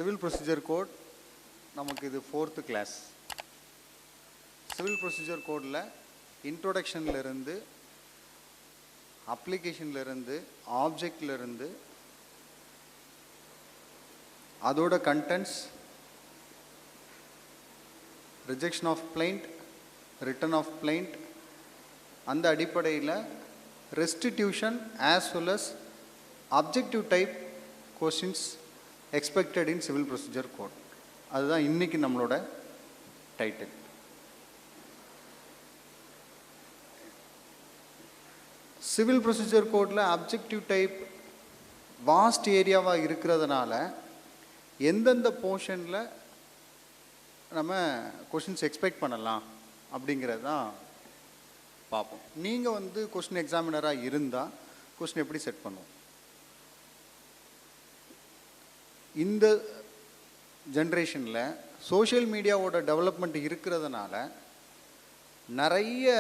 Civil procedure code நமக்கு இது 4th class. Civil procedure கோடில் இன்ட்ரோடக்ஷன்லேருந்து அப்ளிகேஷன்லேருந்து ஆப்ஜெக்ட்லேருந்து அதோட contents, rejection of plaint, return of plaint, அந்த அடிப்படையில் restitution as well as objective type questions expected in civil procedure code. அதுதான் இன்னைக்கு நம்மளோட டைட்டில். சிவில் ப்ரொசீஜர் கோடில் அப்ஜெக்டிவ் டைப் வாஸ்ட் ஏரியாவாக இருக்கிறதுனால எந்தெந்த போர்ஷனில் நம்ம கொஷின்ஸ் எக்ஸ்பெக்ட் பண்ணலாம் அப்படிங்கிறது தான் பார்ப்போம். நீங்கள் கொஷின் எக்ஸாமினராக இருந்தால் கொஷின் எப்படி செட் பண்ணுவோம்? இந்த ஜென்ரேஷனில் சோஷியல் மீடியாவோட டெவலப்மெண்ட் இருக்கிறதுனால நிறைய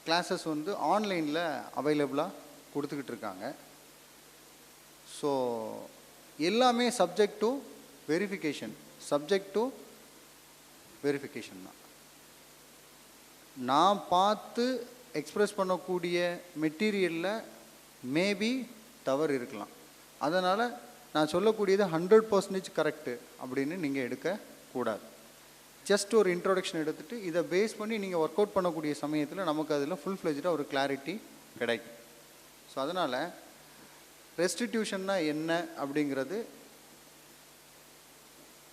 கிளாஸஸ் ஆன்லைனில் அவைலபிளாக கொடுத்துக்கிட்டு இருக்காங்க. ஸோ எல்லாமே சப்ஜெக்ட் டு வெரிஃபிகேஷன் தான். நான் பார்த்து எக்ஸ்ப்ரெஸ் பண்ணக்கூடிய மெட்டீரியலில் மேபி தவறு இருக்கலாம். அதனால் நான் சொல்லக்கூடியது 100% கரெக்டு அப்படின்னு நீங்கள் எடுக்கக்கூடாது. ஜஸ்ட் ஒரு இன்ட்ரோடக்ஷன் எடுத்துகிட்டு இதை பேஸ் பண்ணி நீங்கள் ஒர்க் அவுட் பண்ணக்கூடிய சமயத்தில் நமக்கு அதில் ஃபுல் ஃப்ளெஜ்டாக ஒரு கிளாரிட்டி கிடைக்கும். ஸோ அதனால் ரெஸ்டிடியூஷன்னா என்ன அப்படிங்கிறது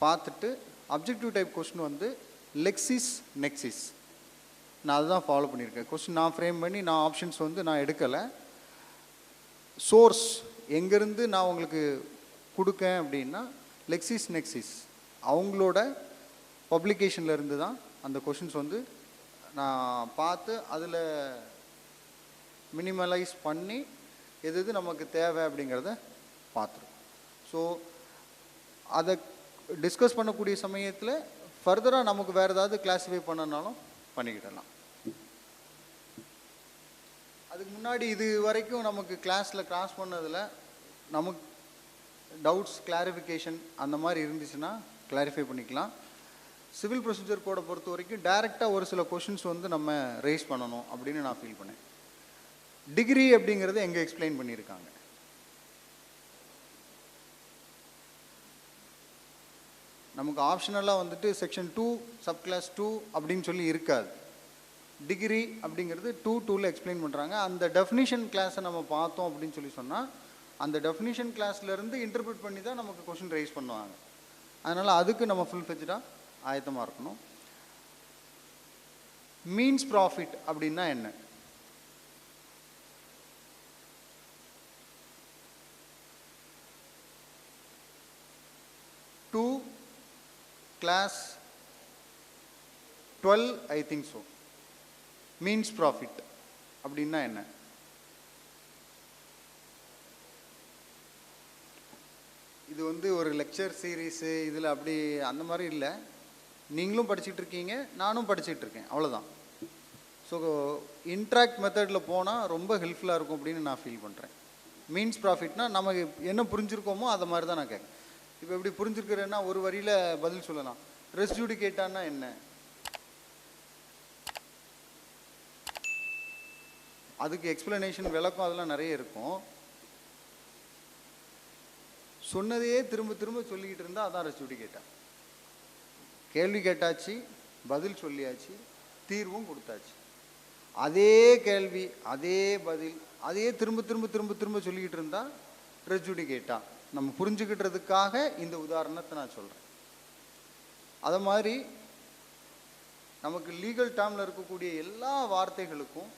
பார்த்துட்டு, அப்ஜெக்டிவ் டைப் கொஸ்டின் லெக்சிஸ் நெக்சிஸ் நான் அதுதான் ஃபாலோ பண்ணியிருக்கேன். கொஸ்டின் நான் ஃப்ரேம் பண்ணி நான் ஆப்ஷன்ஸ் நான் எடுக்கலை. சோர்ஸ் எங்கேருந்து நான் உங்களுக்கு கொடுக்கேன் அப்படின்னா லெக்சிஸ் நெக்சிஸ் அவங்களோட பப்ளிகேஷன்லேருந்து தான் அந்த கொஷின்ஸ் நான் பார்த்து அதில் மினிமலைஸ் பண்ணி எது நமக்கு தேவை அப்படிங்கிறத பார்த்துருக்கோம். ஸோ அதை டிஸ்கஸ் பண்ணக்கூடிய சமயத்தில் ஃபர்தராக நமக்கு வேறு ஏதாவது கிளாஸிஃபை பண்ணனாலும் பண்ணிக்கிடலாம். அதுக்கு முன்னாடி இது வரைக்கும் நமக்கு கிளாஸில் கிராஸ் பண்ணதில் நமக்கு டவுட்ஸ் கிளாரிஃபிகேஷன் அந்த மாதிரி இருந்துச்சுன்னா கிளாரிஃபை பண்ணிக்கலாம். சிவில் ப்ரொசீஜர் கோடை பொறுத்த வரைக்கும் டைரெக்டாக ஒரு சில கொஷின்ஸ் நம்ம ரேஸ் பண்ணணும் அப்படின்னு நான் ஃபீல் பண்ணேன். டிகிரி அப்படிங்கிறத எங்கே எக்ஸ்பிளைன் பண்ணியிருக்காங்க? நமக்கு ஆப்ஷனலாக செக்ஷன் 2 சப்கிளாஸ் 2 அப்படின்னு சொல்லி இருக்காது. டிகிரி அப்படிங்கிறது 2:2ல் எக்ஸ்பிளைன் பண்ணுறாங்க. அந்த டெஃபினிஷன் கிளாஸை நம்ம பார்த்தோம் அப்படின்னு சொல்லி சொன்னால் அந்த டெஃபினிஷன் கிளாஸ்லேருந்து இன்டர்பிரட் பண்ணி தான் நமக்கு கொஷின் ரைஸ் பண்ணுவாங்க. அதனால் அதுக்கு நம்ம ஃபுல் ஃப்ளெஜ்டாக ஆயத்தமாக இருக்கணும். மீன்ஸ் ப்ராஃபிட் அப்படின்னா என்ன? To class 12 I think so. Means profit அப்படின்னா என்ன? இது ஒரு லெக்சர் சீரீஸு, இதில் அப்படி அந்த மாதிரி இல்லை. நீங்களும் படிச்சுட்டு இருக்கீங்க, நானும் படிச்சுட்டு இருக்கேன், அவ்வளோதான். ஸோ இன்ட்ராக்ட் மெத்தடில் போனால் ரொம்ப ஹெல்ப்ஃபுல்லாக இருக்கும் அப்படின்னு நான் ஃபீல் பண்ணுறேன். மீன்ஸ் ப்ராஃபிட்னா நமக்கு என்ன புரிஞ்சுருக்கோமோ அதை மாதிரி தான் நான் கேட்குறேன். இப்போ எப்படி புரிஞ்சுருக்கிறேன்னா ஒரு வரியில் பதில் சொல்லலாம். ரெஸ்டிடியூஷன்னா என்ன? அதுக்கு எக்ஸ்பிளனேஷன், விளக்கம் அதெல்லாம் நிறைய இருக்கும். சொன்னதையே திரும்ப திரும்ப சொல்லிக்கிட்டு இருந்தால் அதான் ரெஸ்டிடியூஷன். கேள்வி கேட்டாச்சு, பதில் சொல்லியாச்சு, தீர்வும் கொடுத்தாச்சு. அதே கேள்வி, அதே பதில், அதே திரும்ப திரும்ப திரும்ப திரும்ப சொல்லிக்கிட்டு இருந்தால் ரெஸ்டிடியூஷன். நம்ம புரிஞ்சுக்கிட்டதுக்காக இந்த உதாரணத்தை நான் சொல்கிறேன். அதை மாதிரி நமக்கு லீகல் டேர்மில் இருக்கக்கூடிய எல்லா வார்த்தைகளுக்கும்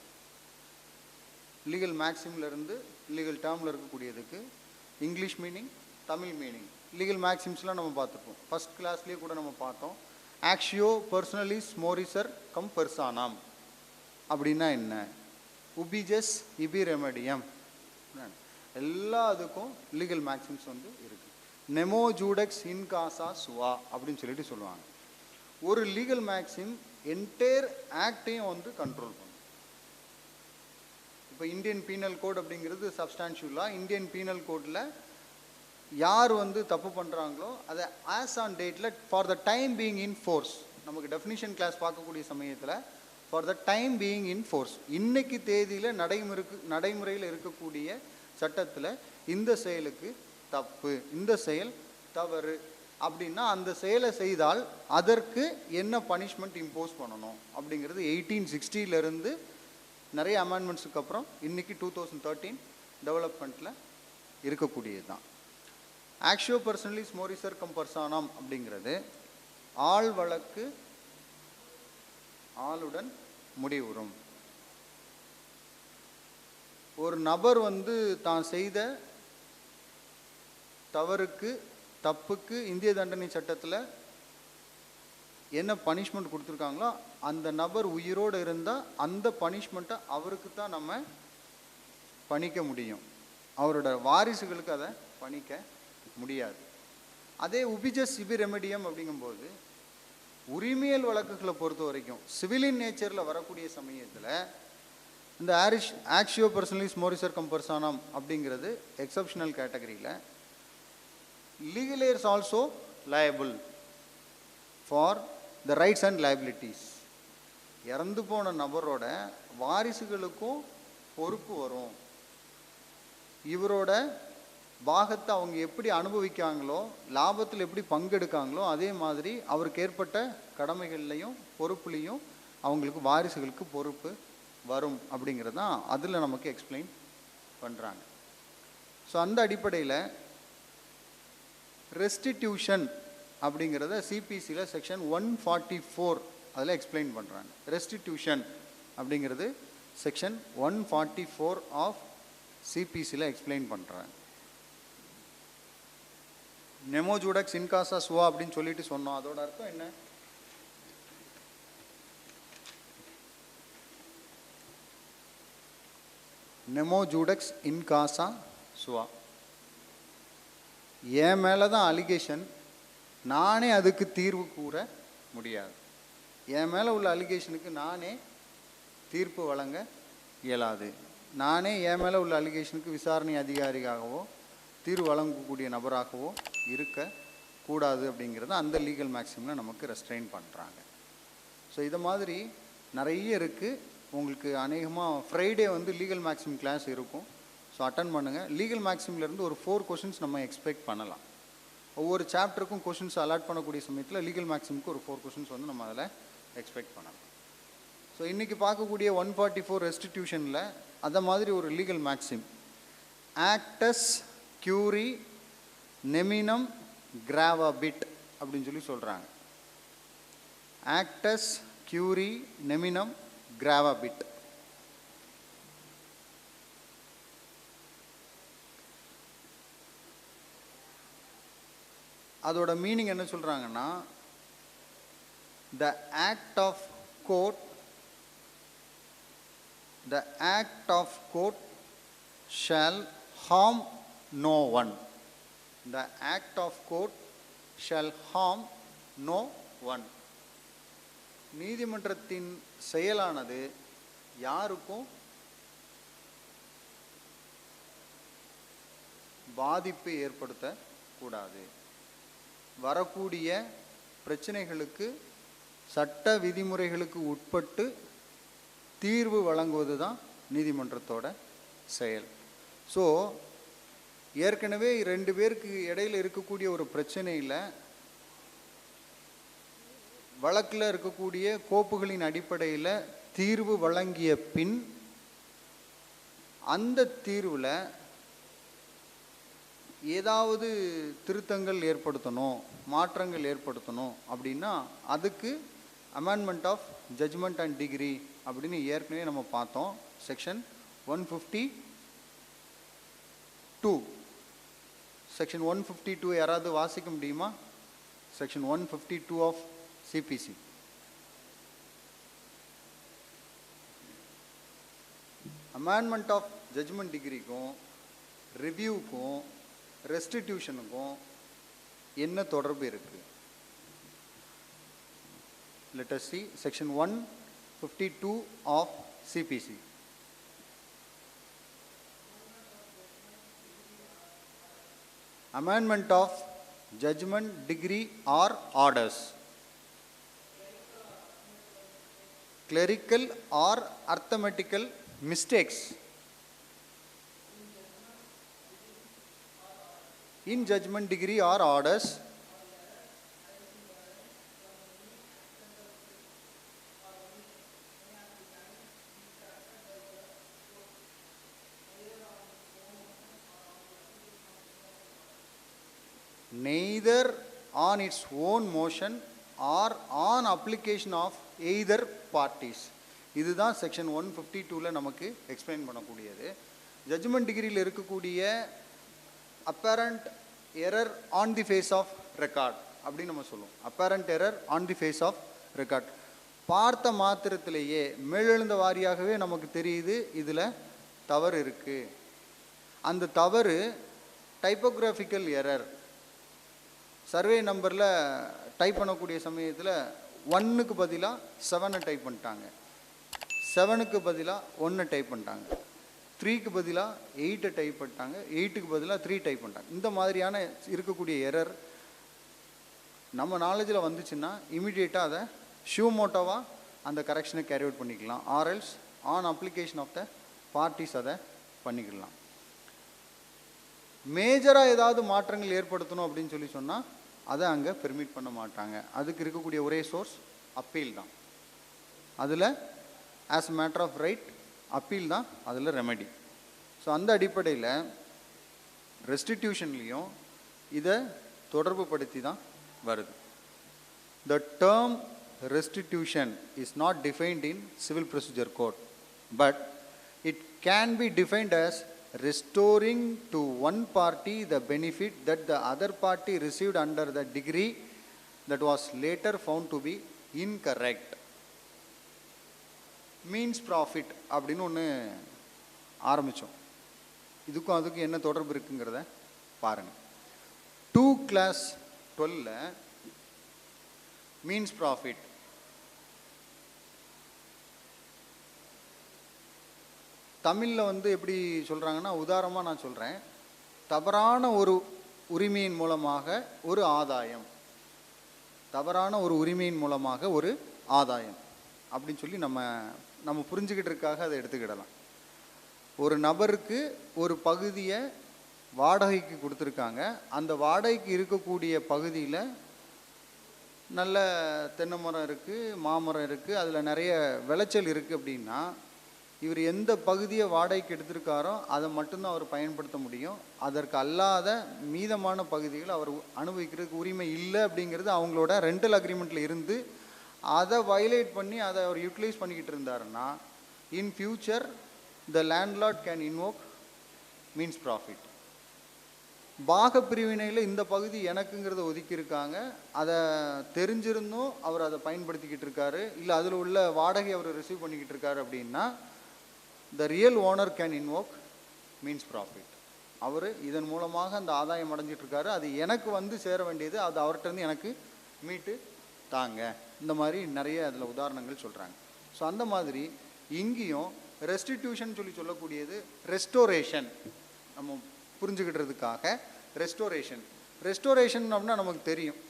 லீகல் மேக்ஸிம்லேருந்து லீகல் டேர்மில் இருக்கக்கூடியதுக்கு English meaning, Tamil meaning, legal மேக்ஸிம்ஸ்லாம் நம்ம பார்த்துருப்போம். ஃபஸ்ட் கிளாஸ்லேயே கூட நம்ம பார்த்தோம். ஆக்ஷியோ பர்சனலிஸ் மோரிசர் கம் பெர்சானாம் அப்படின்னா என்ன? உபிஜஸ் இபி ரெமடியம், எல்லா அதுக்கும் லீகல் மேக்ஸிம்ஸ் இருக்குது. நெமோ ஜூடெக்ஸ் இன் காசா சுவா அப்படின்னு சொல்லிட்டு சொல்லுவாங்க. ஒரு லீகல் மேக்ஸிம் என்டையர் ஆக்டையும் கண்ட்ரோல் பண்ணும். இப்போ இந்தியன் பீனல் கோட் அப்படிங்கிறது சப்ஸ்டான்ஷியலாக இந்தியன் பீனல் கோடில் யார் வந்து தப்பு பண்ணுறாங்களோ அதை ஆஸ் ஆன் டேட்டில் for the time being in force, நமக்கு டெஃபினிஷன் கிளாஸ் பார்க்கக்கூடிய சமயத்தில் for the time being in force, இன்னைக்கு தேதியில் நடைமுறையில் இருக்கக்கூடிய சட்டத்தில் இந்த செயலுக்கு தப்பு, இந்த செயல் தவறு அப்படின்னா அந்த செயலை செய்தால் அதற்கு என்ன பனிஷ்மெண்ட் இம்போஸ் பண்ணணும் அப்படிங்கிறது 1860 நிறைய அமெண்ட்மெண்ட்ஸுக்கு அப்புறம் இன்னைக்கு 2013 டெவலப்மெண்ட்டில் இருக்கக்கூடியது தான். ஆக்ஷியோ பர்சனலிஸ் மோரிசர் கம் பர்சானாம் அப்படிங்கிறது ஆள் வழக்கு ஆளுடன் முடிவுறும். ஒரு நபர் வந்து தான் செய்த தப்புக்கு இந்திய தண்டனை சட்டத்தில் என்ன பனிஷ்மெண்ட் கொடுத்துருக்காங்களோ அந்த நபர் உயிரோடு இருந்தால் அந்த பனிஷ்மெண்ட்டை அவருக்கு தான் நம்ம பணிக்க முடியும், அவரோட வாரிசுகளுக்கு அதை பணிக்க முடியாது. அதே உபிஜஸ் சிபி ரெமெடியம் அப்படிங்கும்போது உரிமையல் வழக்குகளை பொறுத்த வரைக்கும் சிவிலின் நேச்சரில் வரக்கூடிய சமயத்தில் இந்த ஆக்ஷியோ பர்சனலிஸ் மோரிசர் கம் பர்சானாம் அப்படிங்கிறது எக்ஸப்ஷனல் கேட்டகரியில் legal heirs also liable for the rights and liabilities. இறந்து போன நபரோட வாரிசுகளுக்கும் பொறுப்பு வரும். இவரோட பாகத்தை அவங்க எப்படி அனுபவிக்காங்களோ, லாபத்தில் எப்படி பங்கெடுக்காங்களோ, அதே மாதிரி அவருக்கு ஏற்பட்ட கடமைகள்லையும் பொறுப்புலையும் அவங்களுக்கு வாரிசுகளுக்கு பொறுப்பு வரும் அப்படிங்கிறது தான் அதில் நமக்கு எக்ஸ்பிளைன் பண்ணுறாங்க. ஸோ அந்த அடிப்படையில் ரெஸ்டிடியூஷன் அப்படிங்கிறத சிபிசியில் செக்ஷன் 144 அதில் எக்ஸ்பிளைன் பண்ணுறாங்க. ரெஸ்டிடியூஷன் அப்படிங்கிறது செக்ஷன் 144 ஆஃப் சிபிசியில் எக்ஸ்பிளைன் பண்ணுறாங்க. நெமோ ஜூடக்ஸ் இன்காசா சுவா அப்படின்னு சொல்லிட்டு சொன்னோம். அதோட அர்த்தம் என்ன? நெமோ ஜூடக்ஸ் இன்காசா சுவா, என் மேலே தான் அலிகேஷன், நானே அதுக்கு தீர்வு கூற முடியாது. என் மேலே உள்ள அலிகேஷனுக்கு நானே தீர்ப்பு வழங்க இயலாது. நானே என் மேலே உள்ள அலிகேஷனுக்கு விசாரணை அதிகாரியாகவோ தீர்வு வழங்கக்கூடிய நபராகவோ இருக்கக்கூடாது அப்படிங்கிறது அந்த லீகல் மேக்ஸிமில் நமக்கு ரெஸ்ட்ரெயின் பண்ணுறாங்க. ஸோ இதை மாதிரி நிறைய இருக்குது. உங்களுக்கு அநேகமாக ஃப்ரைடே வந்து லீகல் மேக்ஸிம் கிளாஸ் இருக்கும். ஸோ அட்டன் பண்ணுங்கள். லீகல் மேக்ஸிம்லேருந்து ஒரு 4 கொஷின்ஸ் நம்ம எக்ஸ்பெக்ட் பண்ணலாம். ஒவ்வொரு சாப்டருக்கும் கொஷின்ஸ் அலாட் பண்ணக்கூடிய சமயத்தில் லீகல் மேக்ஸிமுக்கு ஒரு 4 கொஷின்ஸ் வந்து நம்ம அதில் எக்ஸ்பெக்ட் பண்ணலாம். ஸோ இன்றைக்கி பார்க்கக்கூடிய 144 ரெஸ்டிடியூஷனில் அதை மாதிரி ஒரு லீகல் மேக்ஸிம் ஆக்டஸ் கியூரி நெமினம் கிராவபிட் அப்படின்னு சொல்லி சொல்கிறாங்க. ஆக்டஸ் கியூரி நெமினம் கிராவபிட். அதோட மீனிங் என்ன சொல்கிறாங்கன்னா, the act of court shall harm no one. The act of court shall harm no one. நீதிமன்றத்தின் செயலானது யாருக்கும் பாதிப்பு ஏற்படுத்தக்கூடாது. வரக்கூடிய பிரச்சனைகளுக்கு சட்ட விதிமுறைகளுக்கு உட்பட்டு தீர்வு வழங்குவது தான் நீதிமன்றத்தோட செயல். ஸோ ஏற்கனவே 2 பேருக்கு இடையில் இருக்கக்கூடிய ஒரு பிரச்சனையில் வழக்கில் இருக்கக்கூடிய கோப்புகளின் அடிப்படையில் தீர்வு வழங்கிய பின் அந்த தீர்வில் ஏதாவது திருத்தங்கள் ஏற்படுத்தணும், மாற்றங்கள் ஏற்படுத்தணும் அப்படின்னா அதுக்கு amendment of judgment and decree அப்படின்னு ஏற்கனவே நம்ம பார்த்தோம். செக்ஷன் 152. செக்ஷன் 152 யாராவது வாசிக்க முடியுமா? Section 152 of CPC. Amendment of judgment டிகிரிக்கும் ரிவ்யூக்கும் ரெஸ்டிடியூஷனுக்கும் என்ன தொடர்பு இருக்கு? Let us see section 152 of CPC. amendment of judgment, degree or orders. Clerical or arithmetical mistakes in judgment, degree or orders neither on its own motion or on application of either parties. இதுதான் section 152ல நமக்கு explain பண்ணக்கூடியது. Judgment டிகிரியில் இருக்கக்கூடிய apparent error on the face of record அப்படின்னு நம்ம சொல்லுவோம். Apparent error on the face of record. பார்த்த மாத்திரத்திலேயே மேலெழுந்த வாரியாகவே நமக்கு தெரியுது இதில் தவறு இருக்குது. அந்த தவறு டைப்போகிராஃபிக்கல் எரர். சர்வே நம்பரில் டைப் பண்ணக்கூடிய சமயத்தில் 1க்கு பதிலாக 7 டைப் பண்ணிட்டாங்க, 7க்கு பதிலாக 1 டைப் பண்ணிட்டாங்க, 3க்கு பதிலாக 8 டைப் பண்ணிட்டாங்க, 8க்கு பதிலாக 3 டைப் பண்ணிட்டாங்க. இந்த மாதிரியான இருக்கக்கூடிய எரர் நம்ம நாலேஜில் வந்துச்சுன்னா இமீடியட்டாக அதை ஷூமோட்டோவாக அந்த கரெக்ஷனை கேரி அவுட் பண்ணிக்கலாம். Or else on application of the parties அதை பண்ணிக்கலாம். மேஜராக ஏதாவது மாற்றங்கள் ஏற்படுத்தணும் அப்படின்னு சொல்லி சொன்னால் அதை அங்கே பெர்மிட் பண்ண மாட்டாங்க. அதுக்கு இருக்கக்கூடிய ஒரே சோர்ஸ் அப்பீல் தான். அதில் as a matter of right appeal தான் அதில் ரெமெடி. ஸோ அந்த அடிப்படையில் ரெஸ்டிடியூஷன்லேயும் இதை தொடர்பு படுத்தி தான் வருது. The term restitution is not defined in civil procedure code, but it can be defined as restoring to one party the benefit that the other party received under the degree that was later found to be incorrect. Means profit அப்படின்னு ஒன்று ஆரம்பித்தோம். இதுக்கும் அதுக்கும் என்ன தொடர்பு இருக்குங்கிறத பாருங்கள். 2 class 12ல் means profit தமிழில் எப்படி சொல்கிறாங்கன்னா, உதாரணமாக நான் சொல்கிறேன், தவறான ஒரு உரிமையின் மூலமாக ஒரு ஆதாயம், தவறான ஒரு உரிமையின் மூலமாக ஒரு ஆதாயம் அப்படின்னு சொல்லி நம்ம புரிஞ்சுக்கிட்டதுக்காக அதை எடுத்துக்கிடலாம். ஒரு நபருக்கு ஒரு பகுதியை வாடகைக்கு கொடுத்துருக்காங்க. அந்த வாடகைக்கு இருக்கக்கூடிய பகுதியில் நல்ல தென்னை மரம் இருக்குது, மாமரம் இருக்குது, அதில் நிறைய விளைச்சல் இருக்குது. அப்படின்னா இவர் எந்த பகுதியை வாடகைக்கு எடுத்திருக்காரோ அதை மட்டும்தான் அவர் பயன்படுத்த முடியும். அதற்கு அல்லாத மீதமான பகுதிகள் அவர் அனுபவிக்கிறதுக்கு உரிமை இல்லை அப்படிங்கிறது அவங்களோட ரெண்டல் அக்ரிமெண்ட்டில் இருந்து அதை வயலேட் பண்ணி அதை அவர் யூட்டிலைஸ் பண்ணிக்கிட்டு இருந்தாருன்னா in future the landlord can invoke means profit. பாக பிரிவினையில் இந்த பகுதி எனக்குங்கிறத ஒதுக்கியிருக்காங்க, அதை தெரிஞ்சிருந்தும் அவர் அதை பயன்படுத்திக்கிட்டு இருக்காரு, இல்லை அதில் உள்ள வாடகை அவர் ரிசீவ் பண்ணிக்கிட்டு இருக்காரு அப்படின்னா the real owner can invoke means profit. அவர் இதன் மூலமாக அந்த ஆதாயம் அடைஞ்சிட்ருக்காரு, அது எனக்கு சேர வேண்டியது, அது அவர்கிட்ட எனக்கு மீட்டு தாங்க. இந்த மாதிரி நிறைய அதில் உதாரணங்கள் சொல்கிறாங்க. ஸோ அந்த மாதிரி இங்கேயும் ரெஸ்டிடியூஷன் சொல்லக்கூடியது ரெஸ்டோரேஷன். நம்ம புரிஞ்சுக்கிட்டதுக்காக ரெஸ்டோரேஷன் அப்படின்னா நமக்கு தெரியும்,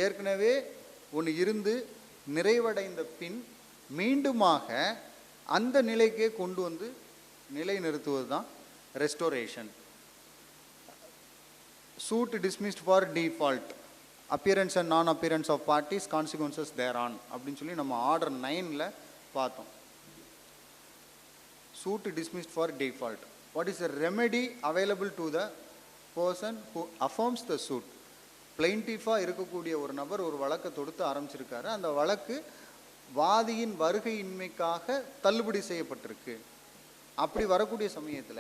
ஏற்கனவே ஒன்று இருந்து நிறைவடைந்த பின் மீண்டுமாக அந்த நிலைக்கே கொண்டு வந்து நிலை நிறுத்துவது தான் restoration. Suit dismissed for default, appearance and non appearance of parties, consequences thereon அப்படின்னு சொல்லி நம்ம ஆர்டர் 9ல் பார்த்தோம். Suit dismissed for default. What is the remedy available to the person who affirms the suit? பிளைன்டிஃபாக இருக்கக்கூடிய ஒரு நபர் ஒரு வழக்கை தொடுத்து ஆரம்பிச்சிருக்காரு, அந்த வழக்கு வாதியின் வருகையின்மைக்காக தள்ளுபடி செய்யப்பட்டிருக்கு. அப்படி வரக்கூடிய சமயத்தில்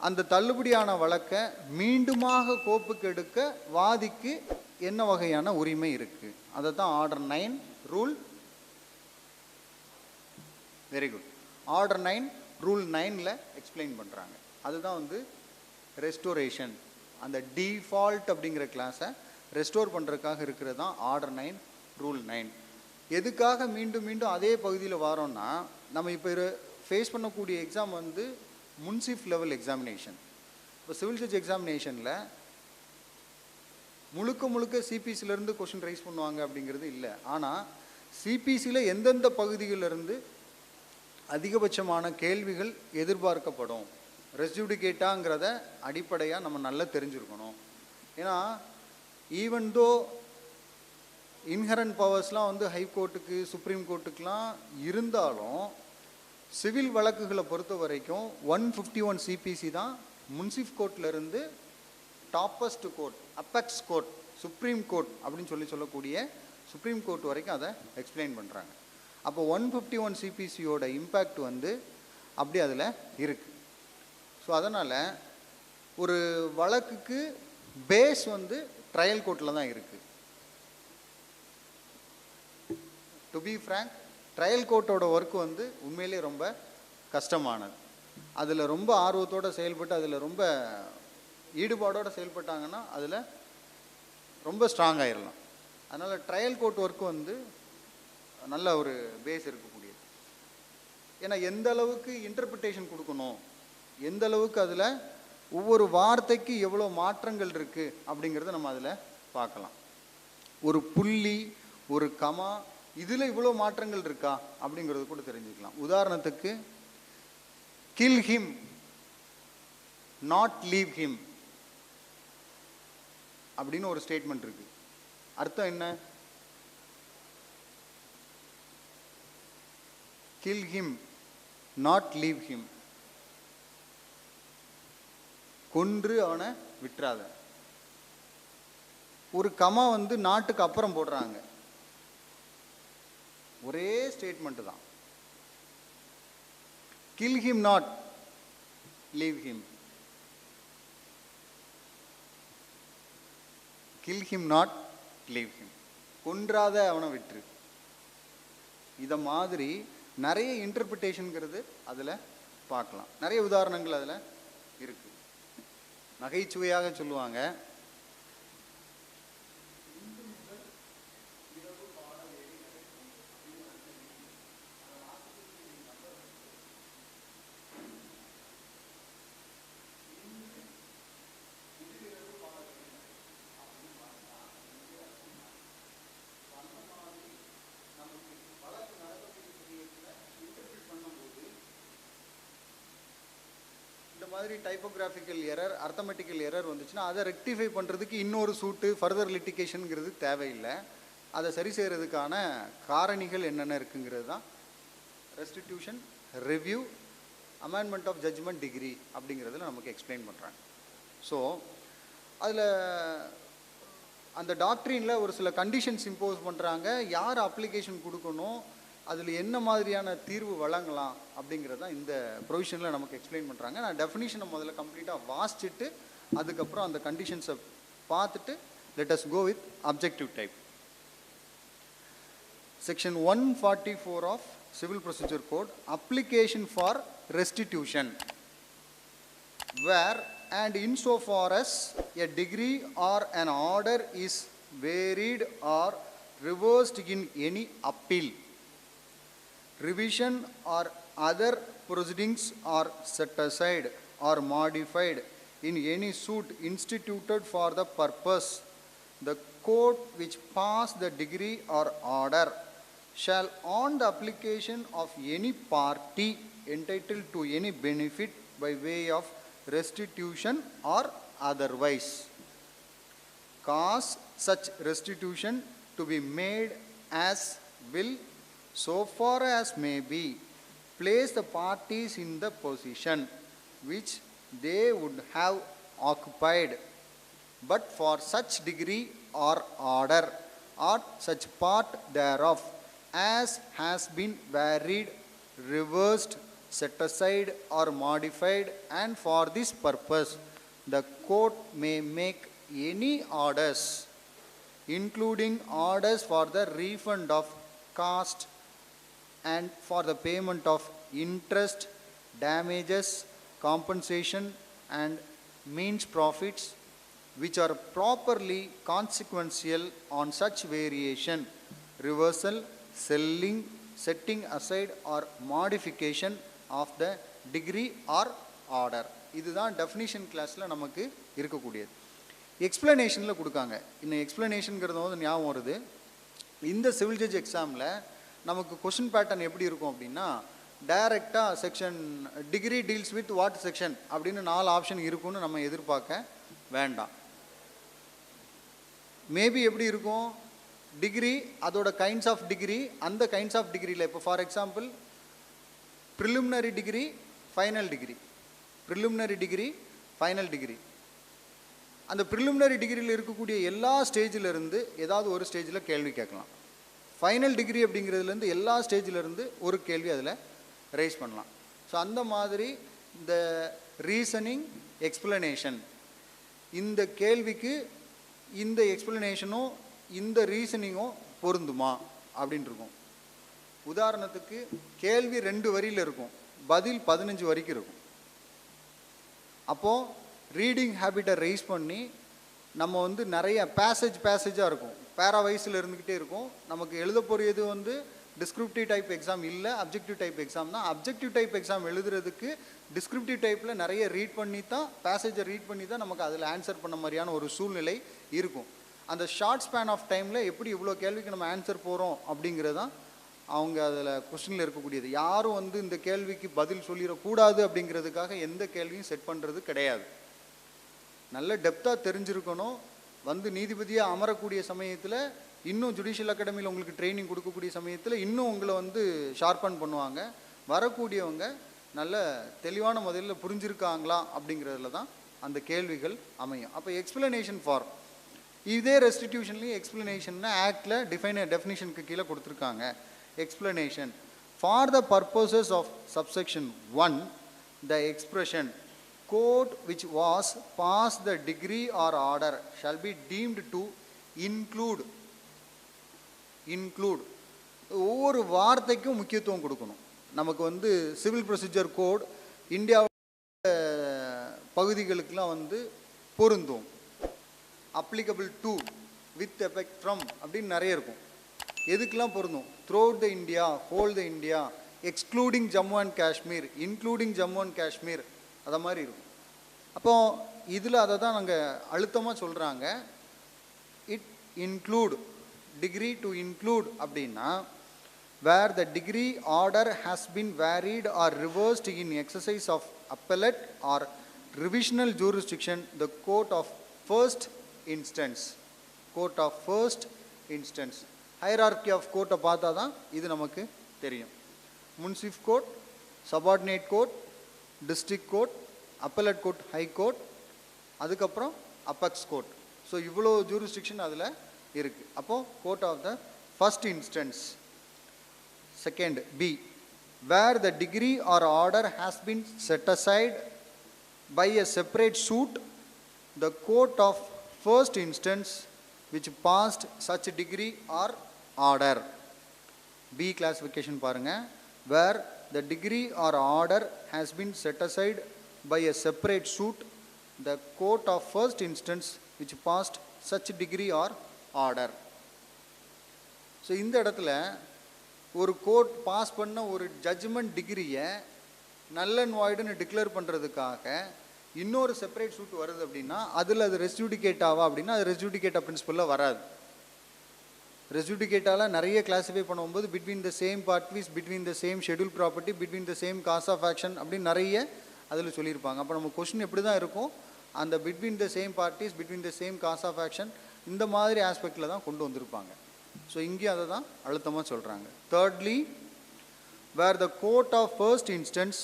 அந்த தள்ளுபடியான வழக்கை மீண்டுமாக கோப்புக்கு எடுக்க வாதிக்கு என்ன வகையான உரிமை இருக்குது? அதை தான் order 9 rule, very good, order 9 rule 9ல் எக்ஸ்பிளைன் பண்ணுறாங்க. அதுதான் ரெஸ்டோரேஷன். அந்த டிஃபால்ட் அப்படிங்கிற கிளாஸை ரெஸ்டோர் பண்ணுறதுக்காக இருக்கிறது தான் ஆர்டர் 9 ரூல் 9. எதுக்காக மீண்டும் மீண்டும் அதே பகுதியில் வரோன்னா, நம்ம இப்போ ஃபேஸ் பண்ணக்கூடிய எக்ஸாம் முன்சிஃப் லெவல் எக்ஸாமினேஷன். இப்போ சிவில் ஜட்ஜ் எக்ஸாமினேஷனில் முழுக்க முழுக்க சிபிசிலேருந்து கொஷின் ரைஸ் பண்ணுவாங்க அப்படிங்கிறது இல்லை. ஆனால் சிபிசியில் எந்தெந்த பகுதிகளிலிருந்து அதிகபட்சமான கேள்விகள் எதிர்பார்க்கப்படும் ரெஸ் ஜுடிகேட்டாங்கிறத அடிப்படையாக நம்ம நல்லா தெரிஞ்சுருக்கணும். ஏன்னா ஈவன் தோ இன்ஹரண்ட் பவர்ஸ்லாம் வந்து ஹைகோர்ட்டுக்கு சுப்ரீம் கோர்ட்டுக்கெலாம் இருந்தாலும் சிவில் வழக்குகளை பொறுத்த வரைக்கும் 151 சிபிசி தான் முன்சிஃப் கோர்ட்லேருந்து toppest court, apex court, supreme court அப்படின்னு சொல்லக்கூடிய சுப்ரீம் கோர்ட் வரைக்கும் அதை எக்ஸ்பிளைன் பண்ணுறாங்க. அப்போ 151 சிபிசியோட இம்பேக்ட் வந்து அப்படி அதில் இருக்குது. ஸோ அதனால் ஒரு வழக்குக்கு பேஸ் வந்து ட்ரையல் கோர்ட்டில் தான் இருக்குது. டு பி ஃப்ராங்க், ட்ரையல் கோர்ட்டோட ஒர்க் வந்து உண்மையிலே ரொம்ப கஷ்டமானது. அதில் ரொம்ப ஆர்வத்தோடு செயல்பட்டு அதில் ரொம்ப ஈடுபாடோடு செயல்பட்டாங்கன்னா அதில் ரொம்ப ஸ்ட்ராங் ஆயிடலாம். அதனால் ட்ரையல் கோர்ட் ஒர்க்கு வந்து நல்ல ஒரு பேஸ் இருக்கக்கூடியது. ஏன்னா எந்த அளவுக்கு இன்டர்பிரிட்டேஷன் கொடுக்கணும், எந்த அளவுக்கு அதில் ஒவ்வொரு வார்த்தைக்கு எவ்வளோ மாற்றங்கள் இருக்குது அப்படிங்கிறத நம்ம அதில் பார்க்கலாம். ஒரு புள்ளி, ஒரு கமா, இதில் இவ்வளோ மாற்றங்கள் இருக்கா அப்படிங்கிறது கூட தெரிஞ்சுக்கலாம். உதாரணத்துக்கு kill him, not leave him அப்படின்னு ஒரு ஸ்டேட்மெண்ட் இருக்கு. அர்த்தம் என்ன? Kill him, not leave him, கொன்று அவனை விட்டுறாத. ஒரு கமா வந்து நாட்டுக்கு அப்புறம் போடுறாங்க, ஒரே ஸ்டேட்மெண்ட் தான். Kill him not leave him, kill him not leave him, கொன்றாத அவனை விட்டுரு. இதை மாதிரி நிறைய இன்டர்பிரிட்டேஷனுங்கிறது அதில் பார்க்கலாம். நிறைய உதாரணங்கள் அதில் இருக்கு. நகைச்சுவையாக சொல்லுவாங்க, மாதிரி டைப்போகிராஃபிக்கல் எரர், அர்த்தமெட்டிக்கல் எரர் வந்துச்சுன்னா அதை ரெக்டிஃபை பண்ணுறதுக்கு இன்னொரு சூட்டு, ஃபர்தர் லிட்டிகேஷனுங்கிறது தேவையில்லை. அதை சரி செய்கிறதுக்கான காரணிகள் என்னென்ன இருக்குங்கிறது தான் restitution, review, amendment of judgment decree அப்படிங்கிறதுல நமக்கு எக்ஸ்பிளைன் பண்ணுறாங்க. ஸோ அதில் அந்த டாக்ட்ரினில் ஒரு சில கண்டிஷன்ஸ் இம்போஸ் பண்ணுறாங்க. யார் அப்ளிகேஷன் கொடுக்கணும், அதில் என்ன மாதிரியான தீர்வு வழங்கலாம் அப்படிங்கிறத இந்த ப்ரொவிஷனில் நமக்கு எக்ஸ்பிளைன் பண்ணுறாங்க. நான் டெஃபினிஷனை முதல்ல கம்ப்ளீட்டாக வாசிச்சுட்டு அதுக்கப்புறம் அந்த கண்டிஷன்ஸை பார்த்துட்டு let us go with objective type. Section 144 of civil procedure code, application for restitution, where and insofar as a degree or an order is varied or reversed in any appeal, revision or other proceedings are set aside or modified in any suit instituted for the purpose, the court which passed the degree or order shall, on the application of any party entitled to any benefit by way of restitution or otherwise, cause such restitution to be made as will, so far as may be, place the parties in the position which they would have occupied but for such degree or order or such part thereof as has been varied, reversed, set aside or modified, and for this purpose the court may make any orders, including orders for the refund of cost and for the payment of interest, damages, compensation and means profits, which are properly consequential on such variation, reversal, selling, setting aside or modification of the degree or order. இதுதான் definition கிளாஸில் நமக்கு இருக்கக்கூடியது. எக்ஸ்பிளனேஷனில் கொடுக்காங்க. இன்னும் எக்ஸ்பிளனேஷனுங்கிறது வந்து ஞாபகம் வருது. இந்த சிவில் ஜட்ஜ் எக்ஸாமில் நமக்கு கொஷின் பேட்டர்ன் எப்படி இருக்கும் அப்படின்னா, டைரெக்டாக section degree deals with what section அப்படின்னு 4 ஆப்ஷன் இருக்குன்னு நம்ம எதிர்பார்க்க வேண்டாம். மேபி எப்படி இருக்கும், டிகிரி அதோட கைண்ட்ஸ் ஆஃப் டிகிரி, அந்த கைண்ட்ஸ் ஆஃப் டிகிரியில் இப்போ for example preliminary degree, final degree, preliminary degree, final degree. அந்த ப்ரிலிமினரி டிகிரியில் இருக்கக்கூடிய எல்லா ஸ்டேஜிலிருந்து ஏதாவது ஒரு ஸ்டேஜில் கேள்வி கேட்கலாம். ஃபைனல் டிகிரி அப்படிங்கிறதுலேருந்து எல்லா ஸ்டேஜிலிருந்து ஒரு கேள்வி அதில் ரைஸ் பண்ணலாம். ஸோ அந்த மாதிரி இந்த ரீசனிங், எக்ஸ்பிளனேஷன், இந்த கேள்விக்கு இந்த எக்ஸ்பிளனேஷனும் இந்த ரீசனிங்கும் பொருந்துமா அப்படின்னு இருக்கும். உதாரணத்துக்கு கேள்வி 2 வரியில் இருக்கும், பதில் 15 வரைக்கும் இருக்கும். அப்போது ரீடிங் ஹேபிட்டை ரைஸ் பண்ணி நம்ம வந்து நிறைய பேசேஜாக இருக்கும், பேரா வைஸில் இருந்துக்கிட்டே இருக்கும். நமக்கு எழுத போகிறது வந்து டிஸ்கிரிப்டிவ் டைப் எக்ஸாம் இல்லை, அப்ஜெக்டிவ் டைப் எக்ஸாம் தான். அப்ஜெக்டிவ் டைப் எக்ஸாம் எழுதுறதுக்கு டிஸ்கிரிப்டிவ் டைப்பில் நிறைய ரீட் பண்ணி தான், பேசேஜை ரீட் பண்ணி தான் நமக்கு அதில் ஆன்சர் பண்ண மாதிரியான ஒரு சூழ்நிலை இருக்கும். அந்த ஷார்ட் ஸ்பேன் ஆஃப் டைமில் எப்படி இவ்வளோ கேள்விக்கு நம்ம ஆன்சர் போகிறோம் அப்படிங்கிறது தான் அவங்க அதில் கொஸ்டினில் இருக்கக்கூடியது. யாரும் வந்து இந்த கேள்விக்கு பதில் சொல்லிடக்கூடாது அப்படிங்கிறதுக்காக எந்த கேள்வியும் செட் பண்ணுறது கிடையாது. நல்ல டெப்த்தாக தெரிஞ்சிருக்கணும். வந்து நீதிபதியாக அமரக்கூடிய சமயத்தில், இன்னும் ஜுடிஷியல் அகாடமியில் உங்களுக்கு ட்ரைனிங் கொடுக்கக்கூடிய சமயத்தில் இன்னும் உங்களை வந்து ஷார்பன் பண்ணுவாங்க. வரக்கூடியவங்க நல்ல தெளிவான முதலில் புரிஞ்சிருக்காங்களா அப்படிங்கிறதுல தான் அந்த கேள்விகள் அமையும். அப்போ எக்ஸ்பிளனேஷன் ஃபார், இதே ரெஸ்டிடியூஷன்லேயும் எக்ஸ்பிளனேஷன்னா ஆக்டில் டெஃபினிஷனுக்கு கீழே கொடுத்துருக்காங்க. Explanation for the purposes of subsection 1 the expression court which was past the degree or order shall be deemed to include. ஒவ்வொரு வார்த்தைக்கும் முக்கியத்துவம் கொடுக்கணும். நமக்கு வந்து சிவில் ப்ரொசீஜர் கோட் இந்தியா பகுதிகளுக்கெல்லாம் வந்து பொருந்தும். Applicable to, with effect from அப்படின்னு நிறைய இருக்கும். எதுக்கெல்லாம் பொருந்தும்? Throughout the India, whole the India, excluding Jammu and Kashmir, including Jammu and Kashmir, அதை மாதிரி இருக்கும். அப்போ இதில் அதை தான் நாங்கள் அழுத்தமாக சொல்கிறாங்க. It include, decree to include அப்படின்னா, where the decree order has been varied or reversed in exercise of appellate or revisional jurisdiction the court of first instance. Court of first instance hierarchy of கோர்ட்டை பார்த்தா தான் இது நமக்கு தெரியும். Munsif court, subordinate court, district court, appellate court, high court, அதுக்கப்புறம் apex court. So இவ்வளோ jurisdiction அதில் இருக்குது. அப்போது court of the first instance. Second B, where the decree or order has been set aside by a separate suit the court of first instance which passed such degree or order. B classification பாருங்க. Where the degree or order has been set aside by a separate suit the court of first instance which passed such degree or order. So இந்த இடத்துல ஒரு court pass பண்ண ஒரு judgement டிகிரியை நல் and வாய்டுன்னு declare பண்ணுறதுக்காக இன்னொரு செப்பரேட் சூட் வருது அப்படின்னா அதில் அது ரெஸ்டியூடிகேட் ஆவா அப்படின்னா அது ரெஸ்டியூடிகேட்டா பிரின்சிபலில் வராது. ரெஸ்டியூடிகேட்டால் நிறைய கிளாஸிஃபை பண்ணும்போது between the same parties, between the same schedule property, between the same cause of action அப்படின்னு நிறைய அதில் சொல்லியிருப்பாங்க. அப்போ நம்ம கொஸ்டின் எப்படி தான் இருக்கும், அந்த between the same parties, between the same cause of action, இந்த மாதிரி ஆஸ்பெக்டில் தான் கொண்டு வந்திருப்பாங்க. ஸோ இங்கேயும் அதை தான் அழுத்தமாக சொல்கிறாங்க. Thirdly, where the court of first instance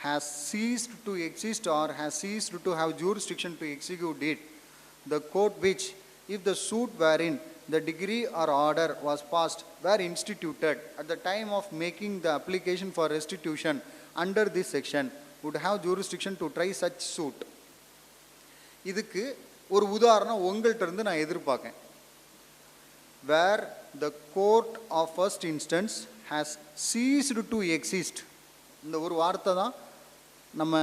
has ceased to exist or has ceased to have jurisdiction to execute it, the court which, if the suit wherein the degree or order was passed were instituted at the time of making the application for restitution under this section, would have jurisdiction to try such suit. இதுக்கு ஒரு உதாரணம் உங்கள்கிட்ட இருந்து நான் எதிர்பார்க்கேன். Where the court of first instance has ceased to exist, இந்த ஒரு வார்த்தை தான் நம்ம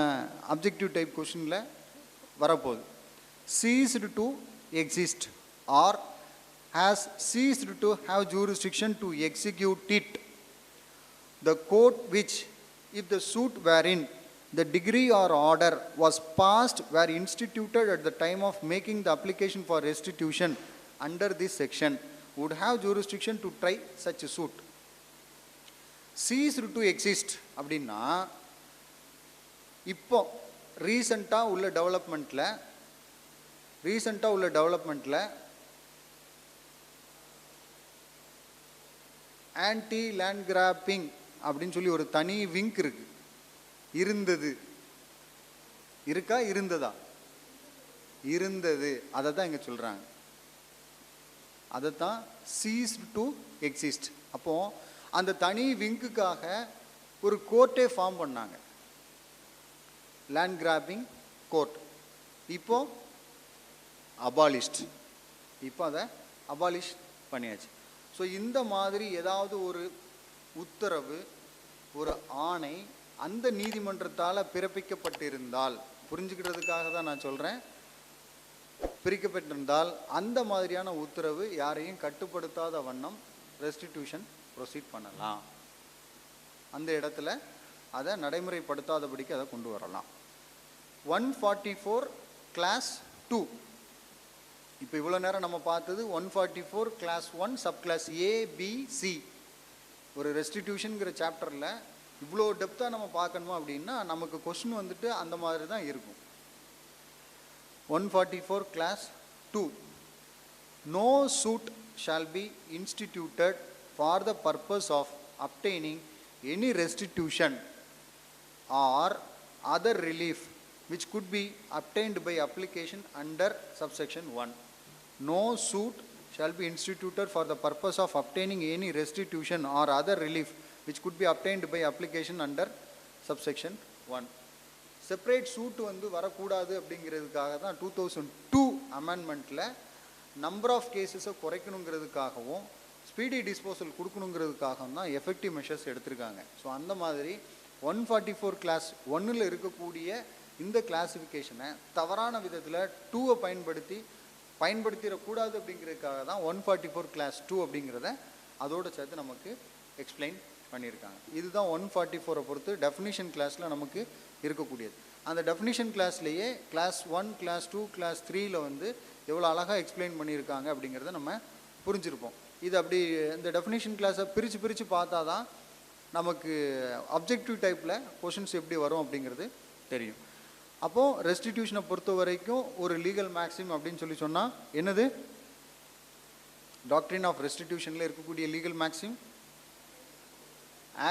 அப்ஜெக்டிவ் டைப் கொஷினில் வரப்போகுது. ceased to exist or has ceased to have jurisdiction to execute it. The court which, if the suit wherein the degree or order was passed were instituted at the time of making the application for restitution under this section would have jurisdiction to try such a suit. Ceased to exist அப்படின்னா இப்போ ரீசெண்டாக உள்ள டெவலப்மெண்ட்டில் anti land cropping அப்படின்னு சொல்லி ஒரு தனி wing இருக்கு. இருந்தது அதை தான் இங்கே சொல்கிறாங்க. அதைத்தான் ceased to exist. அப்போ அந்த தனி விங்குக்காக ஒரு கோர்ட்டே ஃபார்ம் பண்ணாங்க, லேண்ட் கிராப்பிங் கோர்ட். இப்போ அதை அபாலிஷ் பண்ணியாச்சு. ஸோ இந்த மாதிரி ஏதாவது ஒரு உத்தரவு, ஒரு ஆணை அந்த நீதிமன்றத்தால் பிறப்பிக்கப்பட்டிருந்தால், புரிஞ்சுக்கிறதுக்காக தான் நான் சொல்கிறேன், பிரிக்கப்பட்டிருந்தால் அந்த மாதிரியான உத்தரவு யாரையும் கட்டுப்படுத்தாத வண்ணம் ரெஸ்டிடியூஷன் ப்ரொசீட் பண்ணலாம். அந்த இடத்துல அதை நடைமுறைப்படுத்தாதபடிக்கு அதை கொண்டு வரலாம். 144 கிளாஸ் 2. இப்போ இவ்வளோ நேரம் நம்ம பார்த்தது 144 கிளாஸ் 1 சப் கிளாஸ் ABC. ஒரு ரெஸ்டிடியூஷனுங்கிற சாப்டரில் இவ்வளோ டெப்த்தாக நம்ம பார்க்கணுமா அப்படின்னா நமக்கு கொஸ்டின் வந்துட்டு அந்த மாதிரி தான் இருக்கும். 144 class 2. No suit shall be instituted for the purpose of obtaining any restitution or other relief which could be obtained by application under subsection 1. No suit shall be instituted for the purpose of obtaining any restitution or other relief which could be obtained by application under subsection 1. Separate சூட்டு வந்து வரக்கூடாது அப்படிங்கிறதுக்காக தான் 2002 அமெண்ட்மெண்ட்டில் number of கேசஸை குறைக்கணுங்கிறதுக்காகவும் speedy disposal கொடுக்கணுங்கிறதுக்காகவும் தான் effective measures எடுத்திருக்காங்க. So அந்த மாதிரி 144 class 1ல் இருக்கக்கூடிய இந்த கிளாஸிஃபிகேஷனை தவறான விதத்தில் 2வை பயன்படுத்திடக்கூடாது அப்படிங்கிறதுக்காக தான் 144 கிளாஸ் 2 அப்படிங்கிறத அதோடு சேர்த்து நமக்கு எக்ஸ்பிளைன் பண்ணியிருக்காங்க. இதுதான் 144 பொறுத்து டெஃபினிஷன் கிளாஸில் நமக்கு இருக்கக்கூடியது. அந்த டெஃபினிஷன் கிளாஸ்லேயே கிளாஸ் 1, கிளாஸ் 2, கிளாஸ் 3ல் வந்து எவ்வளோ அழகாக எக்ஸ்பிளைன் பண்ணியிருக்காங்க அப்படிங்கிறத நம்ம புரிஞ்சிருப்போம். இது அப்படி இந்த டெஃபினிஷன் கிளாஸை பிரித்து பார்த்தா தான் நமக்கு அப்ஜெக்டிவ் டைப்பில் கொஷின்ஸ் எப்படி வரும் அப்படிங்கிறது தெரியும். அப்போது ரெஸ்டிடியூஷனை பொறுத்த வரைக்கும் ஒரு லீகல் மேக்ஸிம் அப்படின்னு சொன்னால் என்னது? டாக்ட்ரின் ஆஃப் ரெஸ்டிடியூஷனில் இருக்கக்கூடிய லீகல் மேக்ஸிம்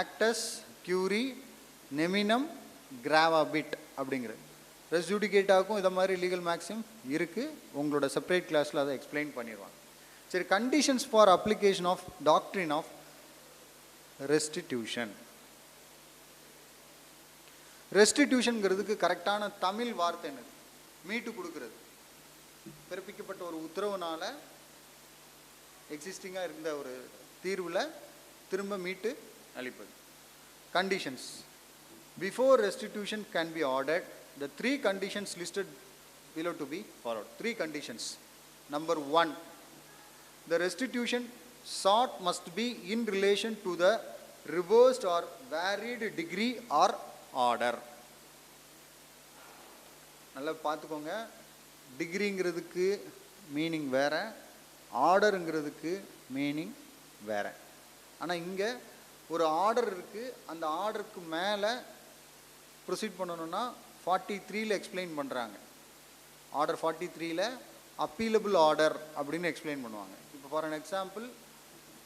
ஆக்டஸ் கியூரி நெமினம் கிராவாபிட் அப்படிங்கிறது. ரெஸ் ஜுடிகேட்டாவுக்கும் இதை மாதிரி லீகல் மேக்ஸிம் இருக்குது. உங்களோட செப்பரேட் கிளாஸில் அதை எக்ஸ்பிளைன் பண்ணிடுவாங்க. சரி, conditions for application of doctrine of restitution. ரெஸ்டிடியூஷனுங்கிறதுக்கு கரெக்டான தமிழ் வார்த்தை என்னது? மீட்டு கொடுக்கறது. பிறப்பிக்கப்பட்ட ஒரு உத்தரவுனால எக்ஸிஸ்டிங்காக இருந்த ஒரு தீர்வில் திரும்ப மீட்டு அளிப்பது. Conditions. Before restitution can be ordered, the 3 conditions listed below to be followed. 3 conditions. Number 1, the restitution sought must be in relation to the reversed or varied degree or order. நல்லா பார்த்துக்கோங்க. டிகிரிங்கிறதுக்கு மீனிங் வேறு, ஆர்டருங்கிறதுக்கு meaning வேறு. ஆனால் இங்கே ஒரு order இருக்குது, அந்த ஆர்டருக்கு மேலே ப்ரொசீட் பண்ணணுன்னா 43ல் எக்ஸ்பிளைன் பண்ணுறாங்க. ஆர்டர் 43ல் அப்பீலபிள் ஆர்டர் அப்படின்னு எக்ஸ்பிளைன் பண்ணுவாங்க. இப்போ ஃபார் அன் எக்ஸாம்பிள்,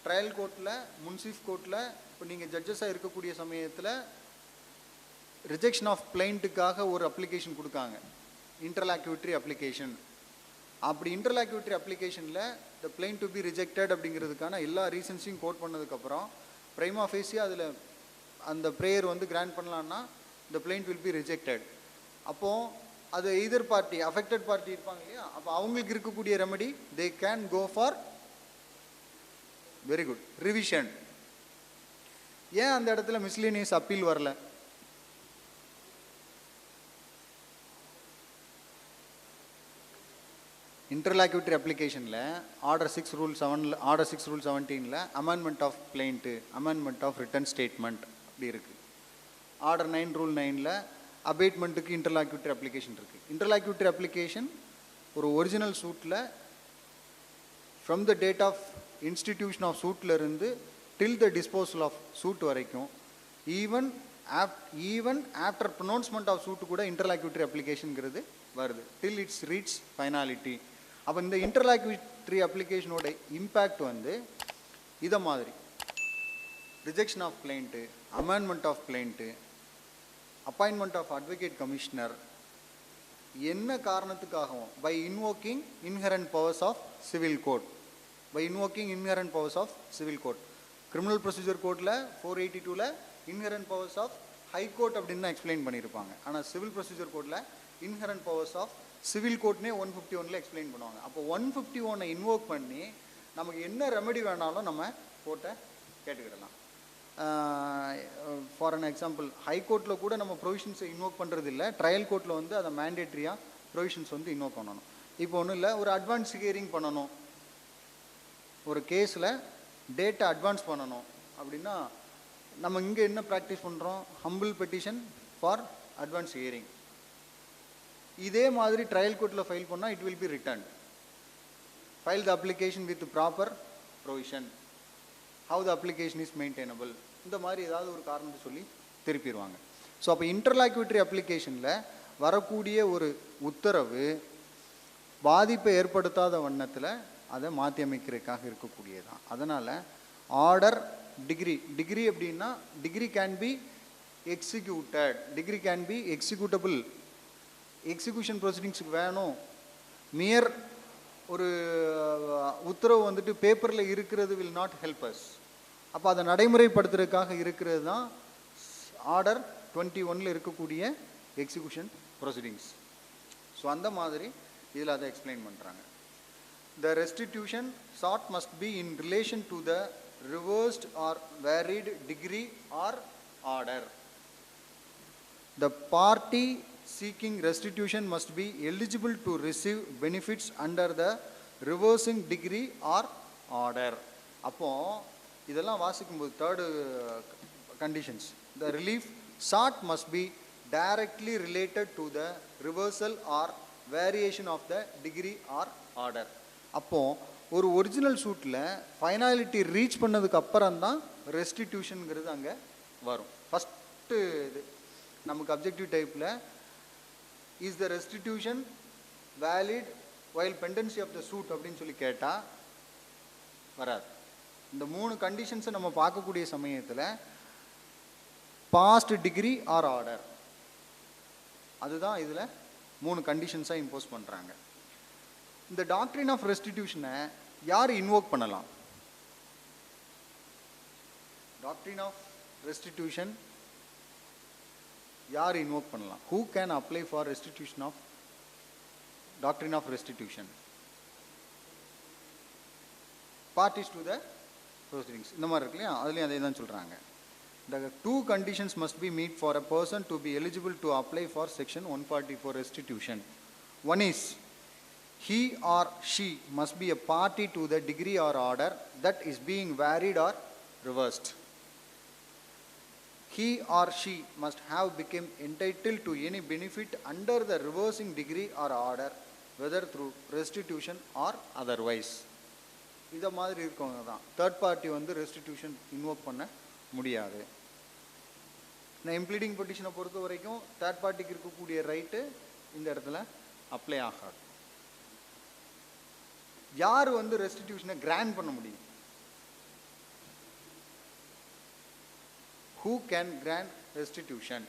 ட்ரையல் கோர்ட்டில், முன்சிஃப் கோர்ட்டில் இப்போ நீங்கள் ஜட்ஜஸாக இருக்கக்கூடிய சமயத்தில் ரிஜெக்ஷன் ஆஃப் பிளைண்ட்டுக்காக ஒரு அப்ளிகேஷன் கொடுக்காங்க, இன்டர்லாக்யூட்டரி அப்ளிகேஷன். அப்படி இன்டர்லாக்யூட்டரி அப்ளிகேஷனில் த பிளைண்ட் டு பி ரிஜெக்டட் அப்படிங்கிறதுக்கான எல்லா ரீசன்ஸையும் கோட் பண்ணதுக்கப்புறம் ப்ரைமா ஃபேஸியாக அதில் அந்த ப்ரேயர் வந்து கிராண்ட் பண்ணலான்னா the plaint will be rejected. அப்போது அது எய்தர் பார்ட்டி, அஃபெக்டட் பார்ட்டி இருப்பாங்க இல்லையா, அப்போ அவங்களுக்கு இருக்கக்கூடிய remedy they can go for very good revision. ஏன் அந்த இடத்துல மிஸ்லேனியஸ் அப்பீல் வரல? இன்டர்லாக்யூட்டரி அப்ளிகேஷனில் ஆர்டர் 6 ரூல் 17ல் amendment of plaint, amendment of written statement அப்படி இருக்குது. ஆர்டர் 9 ரூல் 9ல் அபேட்மெண்ட்டுக்கு இன்டர்லாக்யூட்டரி அப்ளிகேஷன் இருக்குது. இன்டர்லாக்யூட்டரி அப்ளிகேஷன் ஒரு ஒரிஜினல் சூட்டில் from the date of institution of சூட்டில் இருந்து till the disposal of suit வரைக்கும் even after pronouncement of suit கூட இன்டர்லாக்யூட்டரி அப்ளிகேஷனுங்கிறது வருது டில் இட்ஸ் ரீச் ஃபைனாலிட்டி. அப்போ இந்த இன்டர்லாக்யூட்டரி அப்ளிகேஷனோட இம்பேக்ட் வந்து இதை மாதிரி rejection of plaint, amendment of plaint, appointment of advocate commissioner, என்ன காரணத்துக்காகவும் by invoking inherent powers of civil code, criminal procedure கோர்ட்டில் 482ல் inherent powers of high court அப்படின்னு தான் எக்ஸ்பிளைன் பண்ணியிருப்பாங்க. ஆனால் சிவில் ப்ரொசீஜர் கோர்ட்டில் இன்ஹரண்ட் பவர்ஸ் ஆஃப் சிவில் கோர்ட்னே 151ல் எக்ஸ்பிளைன் பண்ணுவாங்க. அப்போ 151 இன்வோக் பண்ணி நமக்கு என்ன ரெமெடி வேணாலும் நம்ம கோர்ட்டை கேட்டுக்கிடலாம். ஃபார் அன் எக்ஸாம்பிள், ஹைகோர்ட்டில் கூட நம்ம ப்ரொவிஷன்ஸை இன்வோக் பண்ணுறது இல்லை, ட்ரையல் கோர்ட்டில் வந்து அதை மேண்டேட்ரியாக ப்ரொவிஷன்ஸ் வந்து இன்வோக் பண்ணணும். இப்போ ஒன்றும் இல்லை, ஒரு அட்வான்ஸ் ஹியரிங் பண்ணணும், ஒரு கேஸில் டேட்டை அட்வான்ஸ் பண்ணணும் அப்படின்னா நம்ம இங்கே என்ன ப்ராக்டிஸ் பண்ணுறோம்? Humble petition for advance hearing. இதே மாதிரி ட்ரையல் கோர்ட்டில் ஃபைல் பண்ணால் it will be return. File the application with proper provision, how the application is maintainable, இந்த மாதிரி ஏதாவது ஒரு காரணத்தை சொல்லி திருப்பிடுவாங்க. ஸோ அப்போ இன்டர்லாக்யூட்டரி அப்ளிகேஷனில் வரக்கூடிய ஒரு உத்தரவு பாதிப்பை ஏற்படுத்தாத வண்ணத்தில் அதை மாற்றி அமைக்கிறதுக்காக இருக்கக்கூடியதான். அதனால் ஆர்டர் டிகிரி அப்படின்னா decree can be executed, decree can be executable. Execution ப்ரொசீடிங்ஸுக்கு வேணும். மியர் ஒரு உத்தரவு வந்துட்டு பேப்பரில் இருக்கிறது வில் நாட் ஹெல்ப் அஸ். அப்போ அதை நடைமுறைப்படுத்துறதுக்காக இருக்கிறது தான் ஆர்டர் 21ல் இருக்கக்கூடிய எக்ஸிக்யூஷன் ப்ரொசீடிங்ஸ். ஸோ அந்த மாதிரி இதில் அதை எக்ஸ்பிளைன் பண்ணுறாங்க. The restitution sought must be in relation to the reversed or varied degree or order. The party seeking restitution must be eligible to receive benefits under the reversing degree or order. அப்போ இதெல்லாம் வாசிக்கும்போது third conditions, the relief sought must be directly related to the reversal or variation of the degree or order. அப்போ ஒரு original சூட்டில் finality reach பண்ணதுக்கு அப்புறம் தான் ரெஸ்டிடியூஷனுங்கிறது அங்கே வரும். ஃபஸ்ட்டு இது நமக்கு அப்ஜெக்டிவ் டைப்பில் is the restitution valid while pendency of the suit அப்படின்னு சொல்லி கேட்டால் வராது. இந்த 3 கண்டிஷன்ஸை நம்ம பார்க்கக்கூடிய சமயத்தில் பாஸ்ட் டிகிரி ஆர் ஆர்டர், அதுதான் இதில் 3 கண்டிஷன்ஸாக இம்போஸ் பண்ணுறாங்க. இந்த டாக்ட்ரின் ஆஃப் ரெஸ்டிடியூஷனை யார் இன்வோக் பண்ணலாம்? டாக்ட்ரின் ஆஃப் ரெஸ்டிடியூஷன் யார் இன்வோக் பண்ணலாம்? Who can apply for restitution of doctrine of restitution? Parties to the proceedings இந்த மாதிரி இருக்கு இல்லையா, அதுலேயும் அதே தான் சொல்கிறாங்க. The 2 conditions must be met for a person to be eligible to apply for section 144 restitution. One is he or she must be a party to the degree or order that is being varied or reversed. He or she must have become entitled to any benefit under the reversing degree or order, whether through restitution or otherwise. இதை மாதிரி இருக்கவங்க தான் third party வந்து restitution invoke பண்ண முடியாது. நான் impleading பெட்டிஷனை பொறுத்த வரைக்கும் தேர்ட் பார்ட்டிக்கு இருக்கக்கூடிய ரைட்டு இந்த இடத்துல அப்ளை ஆகாது. யார் வந்து ரெஸ்டிடியூஷனை கிராண்ட் பண்ண முடியும்? Who can grant restitution?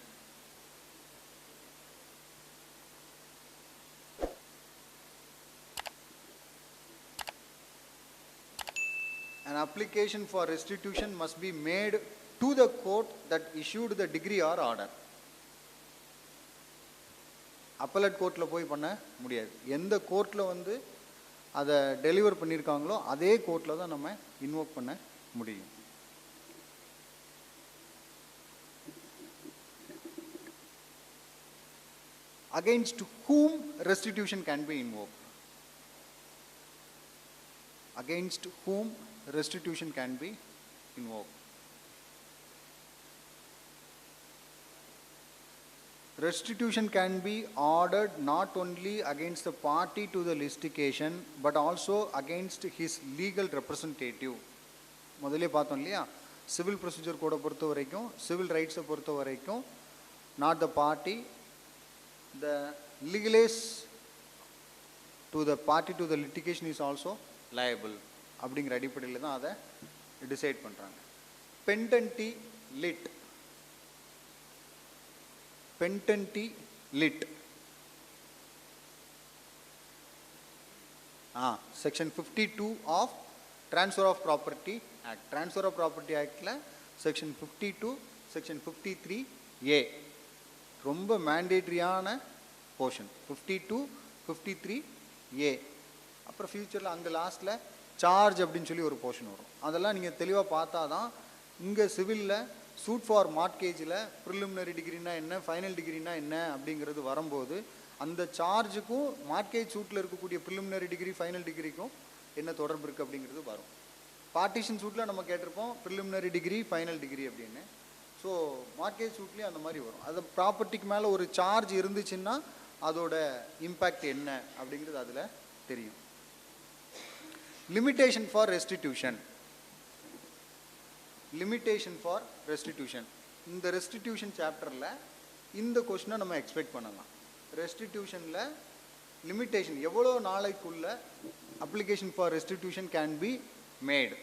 An application for restitution must be made to the court that issued the degree or order. Appellate கோர்ட்டில் போய் பண்ண முடியாது. எந்த கோர்ட்டில் வந்து அதை டெலிவர் பண்ணியிருக்காங்களோ அதே கோர்ட்டில் தான் நம்ம இன்வோக் பண்ண முடியும். Against whom restitution can be invoked? Against whom restitution can be invoked? restitution can be ordered not only against the party to the litigation but also against his legal representative. முதல்ல பார்த்தோம் இல்லையா, civil procedure கோடை பொறுத்த வரைக்கும், civil ரைட்ஸை பொறுத்த வரைக்கும், not the party, the legal heirs to the party to the litigation is also liable அப்படிங்கிற அடிப்படையில் தான் அதை டிசைட் பண்ணுறாங்க. பெண்டன்டி லிட், பெண்டன்டி லிட் section 52 of transfer of property act. Transfer of property ஆக்டில் செக்ஷன் 52, செக்ஷன் 53A ரொம்ப மேண்டேட்ரியான போர்ஷன். 52, 53A. அப்புறம் ஃபியூச்சரில் அங்கே லாஸ்ட்டில் சார்ஜ் அப்படின்னு சொல்லி ஒரு போர்ஷன் வரும். அதெல்லாம் நீங்கள் தெளிவாக பார்த்தா தான் இங்கே சிவிலில் சூட் ஃபார் மார்ட்கேஜில் ப்ரிலிமினரி டிகிரினா என்ன, ஃபைனல் டிகிரினா என்ன அப்படிங்கிறது வரும்போது அந்த சார்ஜுக்கும் மார்ட்கேஜ் சூட்டில் இருக்கக்கூடிய ப்ரிலிமினரி டிகிரி ஃபைனல் டிகிரிக்கும் என்ன தொடர்பு இருக்குது அப்படிங்கிறது வரும். பார்ட்டிஷன் சூட்டில் நம்ம கேட்டிருப்போம் ப்ரிலிமினரி டிகிரி ஃபைனல் டிகிரி அப்படின்னு. ஸோ மார்ட்கேஜ் சூட்லேயும் அந்த மாதிரி வரும். அது ப்ராப்பர்ட்டிக்கு மேலே ஒரு சார்ஜ் இருந்துச்சுன்னா அதோட இம்பேக்ட் என்ன அப்படிங்கிறது அதில் தெரியும். Limitation for restitution. Limitation for restitution. இந்த ரெஸ்டிடியூஷன் சாப்டரில் இந்த கொஸ்டினை நம்ம எக்ஸ்பெக்ட் பண்ணலாம். ரெஸ்டிடியூஷனில் லிமிட்டேஷன் எவ்வளோ நாளைக்குள்ள application for restitution can be made.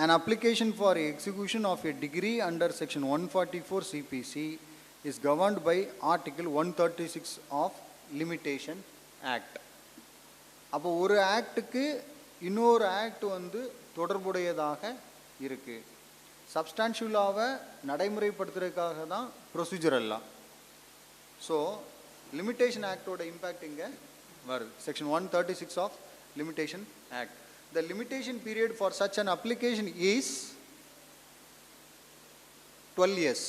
An application for execution of a degree under section 144 CPC is governed by article 136 of Limitation Act. அப்போ ஒரு ஆக்டுக்கு இன்னொரு ஆக்ட் வந்து தொடர்புடையதாக இருக்குது. சப்ஸ்டான்ஷியலாக நடைமுறைப்படுத்துறதுக்காக தான் ப்ரொசீஜர் எல்லாம். ஸோ லிமிட்டேஷன் ஆக்டோட இம்பேக்ட் இங்கே வருது. Section 136 of limitation act. The limitation period for such an application is 12 years.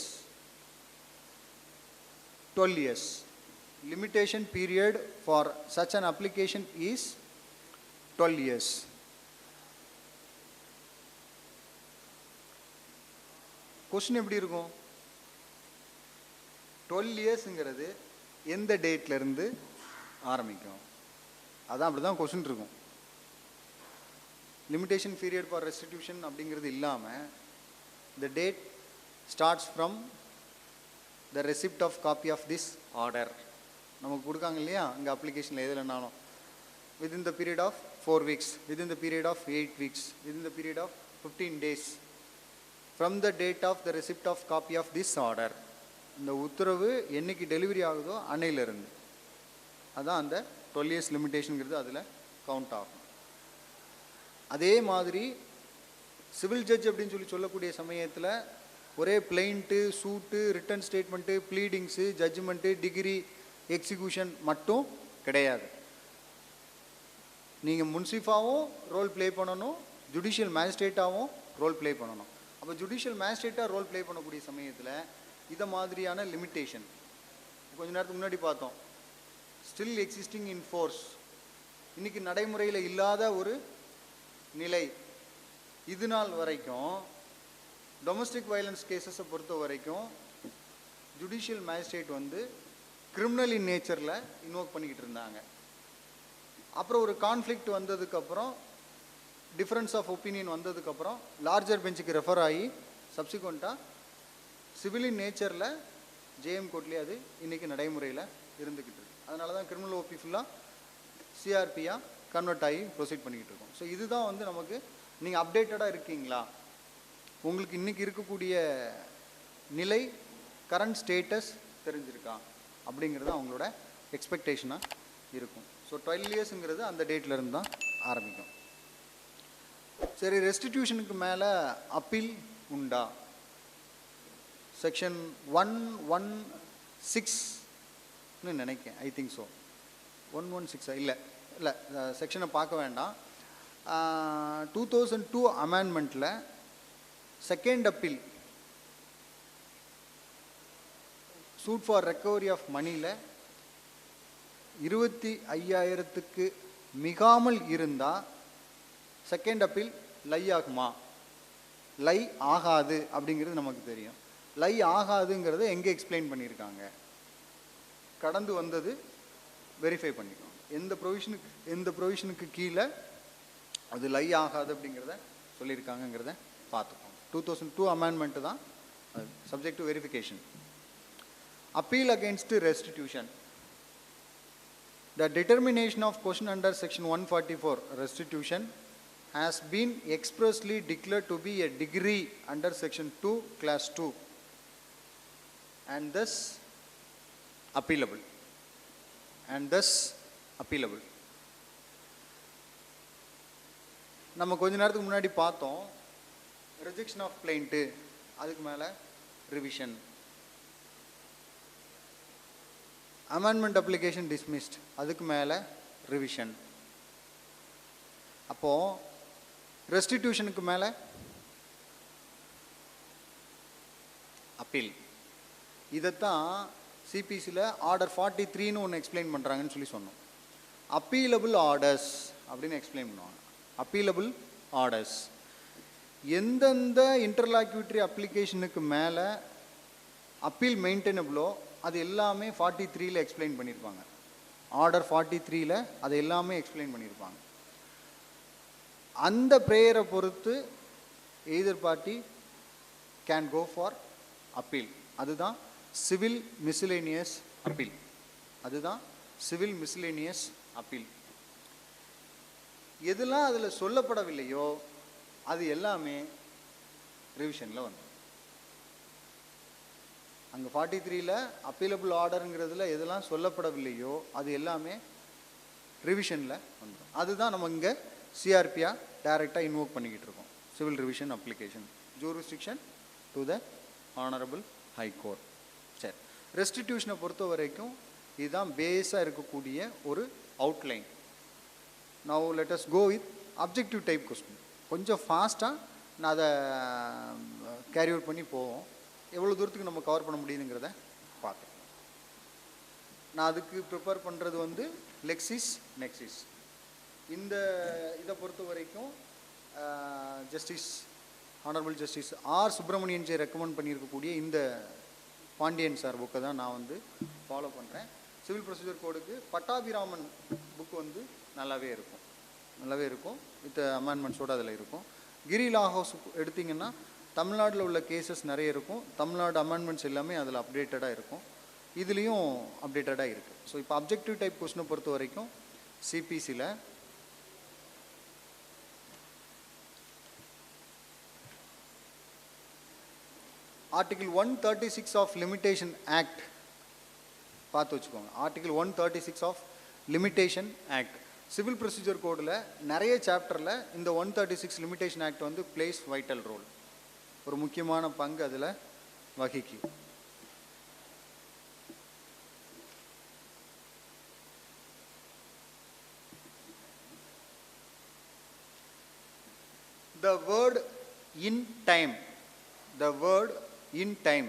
12 years. Limitation period for such an application is 12 years. Question எப்படி இருக்கும்? 12 இயர்ஸ்ங்கிறது எந்த டேட்ல இருந்து ஆரம்பிக்கும்? அதான் அப்படி தான் கொஸ்டின் இருக்கும். லிமிட்டேஷன் பீரியட் ஃபார் ரெஸ்டிடியூஷன் அப்படிங்கிறது இல்லாமல் the date starts from the receipt of copy of this order. நமக்கு கொடுக்காங்க இல்லையா இங்கே அப்ளிகேஷனில் எதுலனாலும் within the period of 4 weeks, within the period of 8 weeks, within the period of 15 days from the date of the receipt of copy of this order. இந்த உத்தரவு என்னைக்கு delivery ஆகுதோ அன்னையிலிருந்து. அதான் அந்த 12 years லிமிட்டேஷனுங்கிறது அதில் கவுண்ட் ஆகும். அதே மாதிரி சிவில் ஜட்ஜ் அப்படின்னு சொல்லக்கூடிய சமயத்தில் ஒரே plaint, suit, written statement, pleadings, judgment, decree, execution மட்டும் கிடையாது. நீங்கள் முன்சிஃபாகவும் ரோல் ப்ளே பண்ணணும், ஜுடிஷியல் மேஜிஸ்ட்ரேட்டாகவும் ரோல் ப்ளே பண்ணணும். அப்போ ஜுடிஷியல் மேஜிஸ்ட்ரேட்டாக ரோல் ப்ளே பண்ணக்கூடிய சமயத்தில் இதை மாதிரியான லிமிட்டேஷன் கொஞ்ச நேரத்துக்கு முன்னாடி பார்த்தோம். ஸ்டில் எக்ஸிஸ்டிங் இன் ஃபோர்ஸ், இன்றைக்கி நடைமுறையில் இல்லாத ஒரு நிலை. இது நாள் வரைக்கும் டொமஸ்டிக் வயலன்ஸ் கேசஸை பொறுத்த வரைக்கும் ஜுடிஷியல் மேஜிஸ்ட்ரேட் வந்து கிரிமினல் இன் நேச்சரில் இன்வோக் பண்ணிக்கிட்டு இருந்தாங்க. அப்புறம் ஒரு கான்ஃப்ளிக்ட் வந்ததுக்கப்புறம், டிஃப்ரென்ஸ் ஆஃப் ஒப்பீனியன் வந்ததுக்கப்புறம் லார்ஜர் பெஞ்சுக்கு ரெஃபர் ஆகி சப்சிக்வெண்ட்டாக சிவில் இன் நேச்சரில் ஜேஎம் கோர்ட்லேயே அது இன்றைக்கி நடைமுறையில் இருந்துக்கிட்டு இருக்கு. அதனால தான் கிரிமினல் ஓபி ஃபுல்லாக சிஆர்பியாக கன்வெர்ட் ஆகி ப்ரொசீட் பண்ணிக்கிட்டு இருக்கோம். ஸோ இதுதான் வந்து நமக்கு நீங்கள் அப்டேட்டடாக இருக்கீங்களா, உங்களுக்கு இன்றைக்கி இருக்கக்கூடிய நிலை, கரண்ட் ஸ்டேட்டஸ் தெரிஞ்சிருக்கா அப்படிங்கிறது அவங்களோட எக்ஸ்பெக்டேஷனாக இருக்கும். ஸோ 12 இயர்ஸுங்கிறது அந்த டேட்லேருந்து தான் ஆரம்பிக்கும். சரி, ரெஸ்டிடியூஷனுக்கு மேலே அப்பீல் உண்டா? செக்ஷன் 116ன்னு நினைக்கிறேன், ஐ திங்க் ஸோ. 116 இல்லை இல்லை, செக்ஷனை பார்க்க வேண்டாம். 2002 அமெண்ட்மெண்ட்டில் second appeal suit for recovery of மணியில் 25,000க்கு மிகாமல் இருந்தால் செகண்ட் அப்பீல் லை ஆகுமா? லை ஆகாது அப்படிங்கிறது நமக்கு தெரியும். லை ஆகாதுங்கிறத எங்கே எக்ஸ்பிளைன் பண்ணியிருக்காங்க, கடந்து வந்தது வெரிஃபை பண்ணிக்கணும். எந்த ப்ரொவிஷனுக்கு கீழே அது லை ஆகாது அப்படிங்கிறத சொல்லியிருக்காங்கங்கிறத பார்த்துக்கோங்க. 2002 அமெண்ட்மெண்ட் தான் subject to verification. Appeal against restitution. The determination of question under section 144 restitution has been expressly declared to be a degree under section 2 class 2 and thus appealable. நம்ம கொஞ்ச நேரத்துக்கு முன்னாடி பார்த்தோம் ரிஜெக்ஷன் ஆஃப் பிளைண்ட், அதுக்கு மேலே revision, amendment application dismissed, அதுக்கு மேலே revision. அப்போது ரெஸ்டிடியூஷனுக்கு மேலே அப்பீல். இதைத்தான் சிபிசியில் ஆர்டர் 43ன்னு ஒன்று எக்ஸ்பிளைன் பண்ணுறாங்கன்னு சொல்லி சொன்னோம். அப்பீலபிள் ஆர்டர்ஸ் அப்படின்னு எக்ஸ்பிளைன் பண்ணுவாங்க. அப்பீலபிள் ஆர்டர்ஸ் எந்தெந்த இன்டர்லாக்யூட்டரி அப்ளிகேஷனுக்கு மேலே அப்பீல் மெயின்டெனபிளோ அது எல்லாமே 43ல் எக்ஸ்பிளைன் பண்ணியிருப்பாங்க. ஆர்டர் 43ல் அது எல்லாமே எக்ஸ்பிளைன் பண்ணியிருப்பாங்க. அந்த ப்ரேயரை பொறுத்து either party can go for appeal. அதுதான் சிவில் மிஸ்லேனியஸ் அப்பீல். எதெல்லாம் அதில் சொல்லப்படவில்லையோ அது எல்லாமே ரிவிஷனில் வந்து அங்கே 43ல் அப்பீலபிள் ஆர்டருங்கிறதுல எதெல்லாம் சொல்லப்படவில்லையோ அது எல்லாமே ரிவிஷனில் வந்துடும். அதுதான் நம்ம இங்கே சிஆர்பியாக டைரெக்டாக இன்வோக் பண்ணிக்கிட்டு இருக்கோம். Civil revision application, jurisdiction to the honourable high court. சரி, ரெஸ்டிடியூஷனை பொறுத்த வரைக்கும் இதுதான் பேஸாக இருக்கக்கூடிய ஒரு outline. Now let us go with objective type question. கொஞ்சம் ஃபாஸ்ட்டாக நான் அதை கேரி அவுட் பண்ணி போவோம். எவ்வளோ தூரத்துக்கு நம்ம கவர் பண்ண முடியுதுங்கிறத பார்த்துக்கலாம். நான் அதுக்கு ப்ரிப்பேர் பண்ணுறது வந்து லெக்சிஸ் நெக்ஸிஸ். இதை பொறுத்த வரைக்கும் justice honourable justice R Subramanian ji recommend பண்ணியிருக்கக்கூடிய இந்த பாண்டியன் சார் புக்கை தான் நான் வந்து ஃபாலோ பண்ணுறேன். சிவில் ப்ரொசீஜர் கோடுக்கு பட்டாபிராமன் புக்கு வந்து நல்லாவே இருக்கும் வித் அமெண்ட்மெண்ட்ஸோடு அதில் இருக்கும். கிரி லா ஹவுஸ் எடுத்திங்கன்னா தமிழ்நாட்டில் உள்ள கேசஸ் நிறைய இருக்கும். தமிழ்நாடு அமெண்ட்மெண்ட்ஸ் எல்லாமே அதில் அப்டேட்டடாக இருக்கும். இதுலேயும் அப்டேட்டடாக இருக்குது. ஸோ இப்போ அப்ஜெக்டிவ் டைப் கொஸ்டினை பொறுத்த வரைக்கும் சிபிசியில் ஆர்டிகிள் 136 ஆஃப் லிமிட்டேஷன் ஆக்ட் பார்த்து வச்சுக்கோங்க. Article 136 of limitation act civil procedure கோடில் நிறைய சாப்டரில் இந்த 136 லிமிட்டேஷன் ஆக்ட் வந்து பிளேஸ் வைட்டல் ரோல், ஒரு முக்கியமான பங்கு அதில் வகிக்கு. The word in time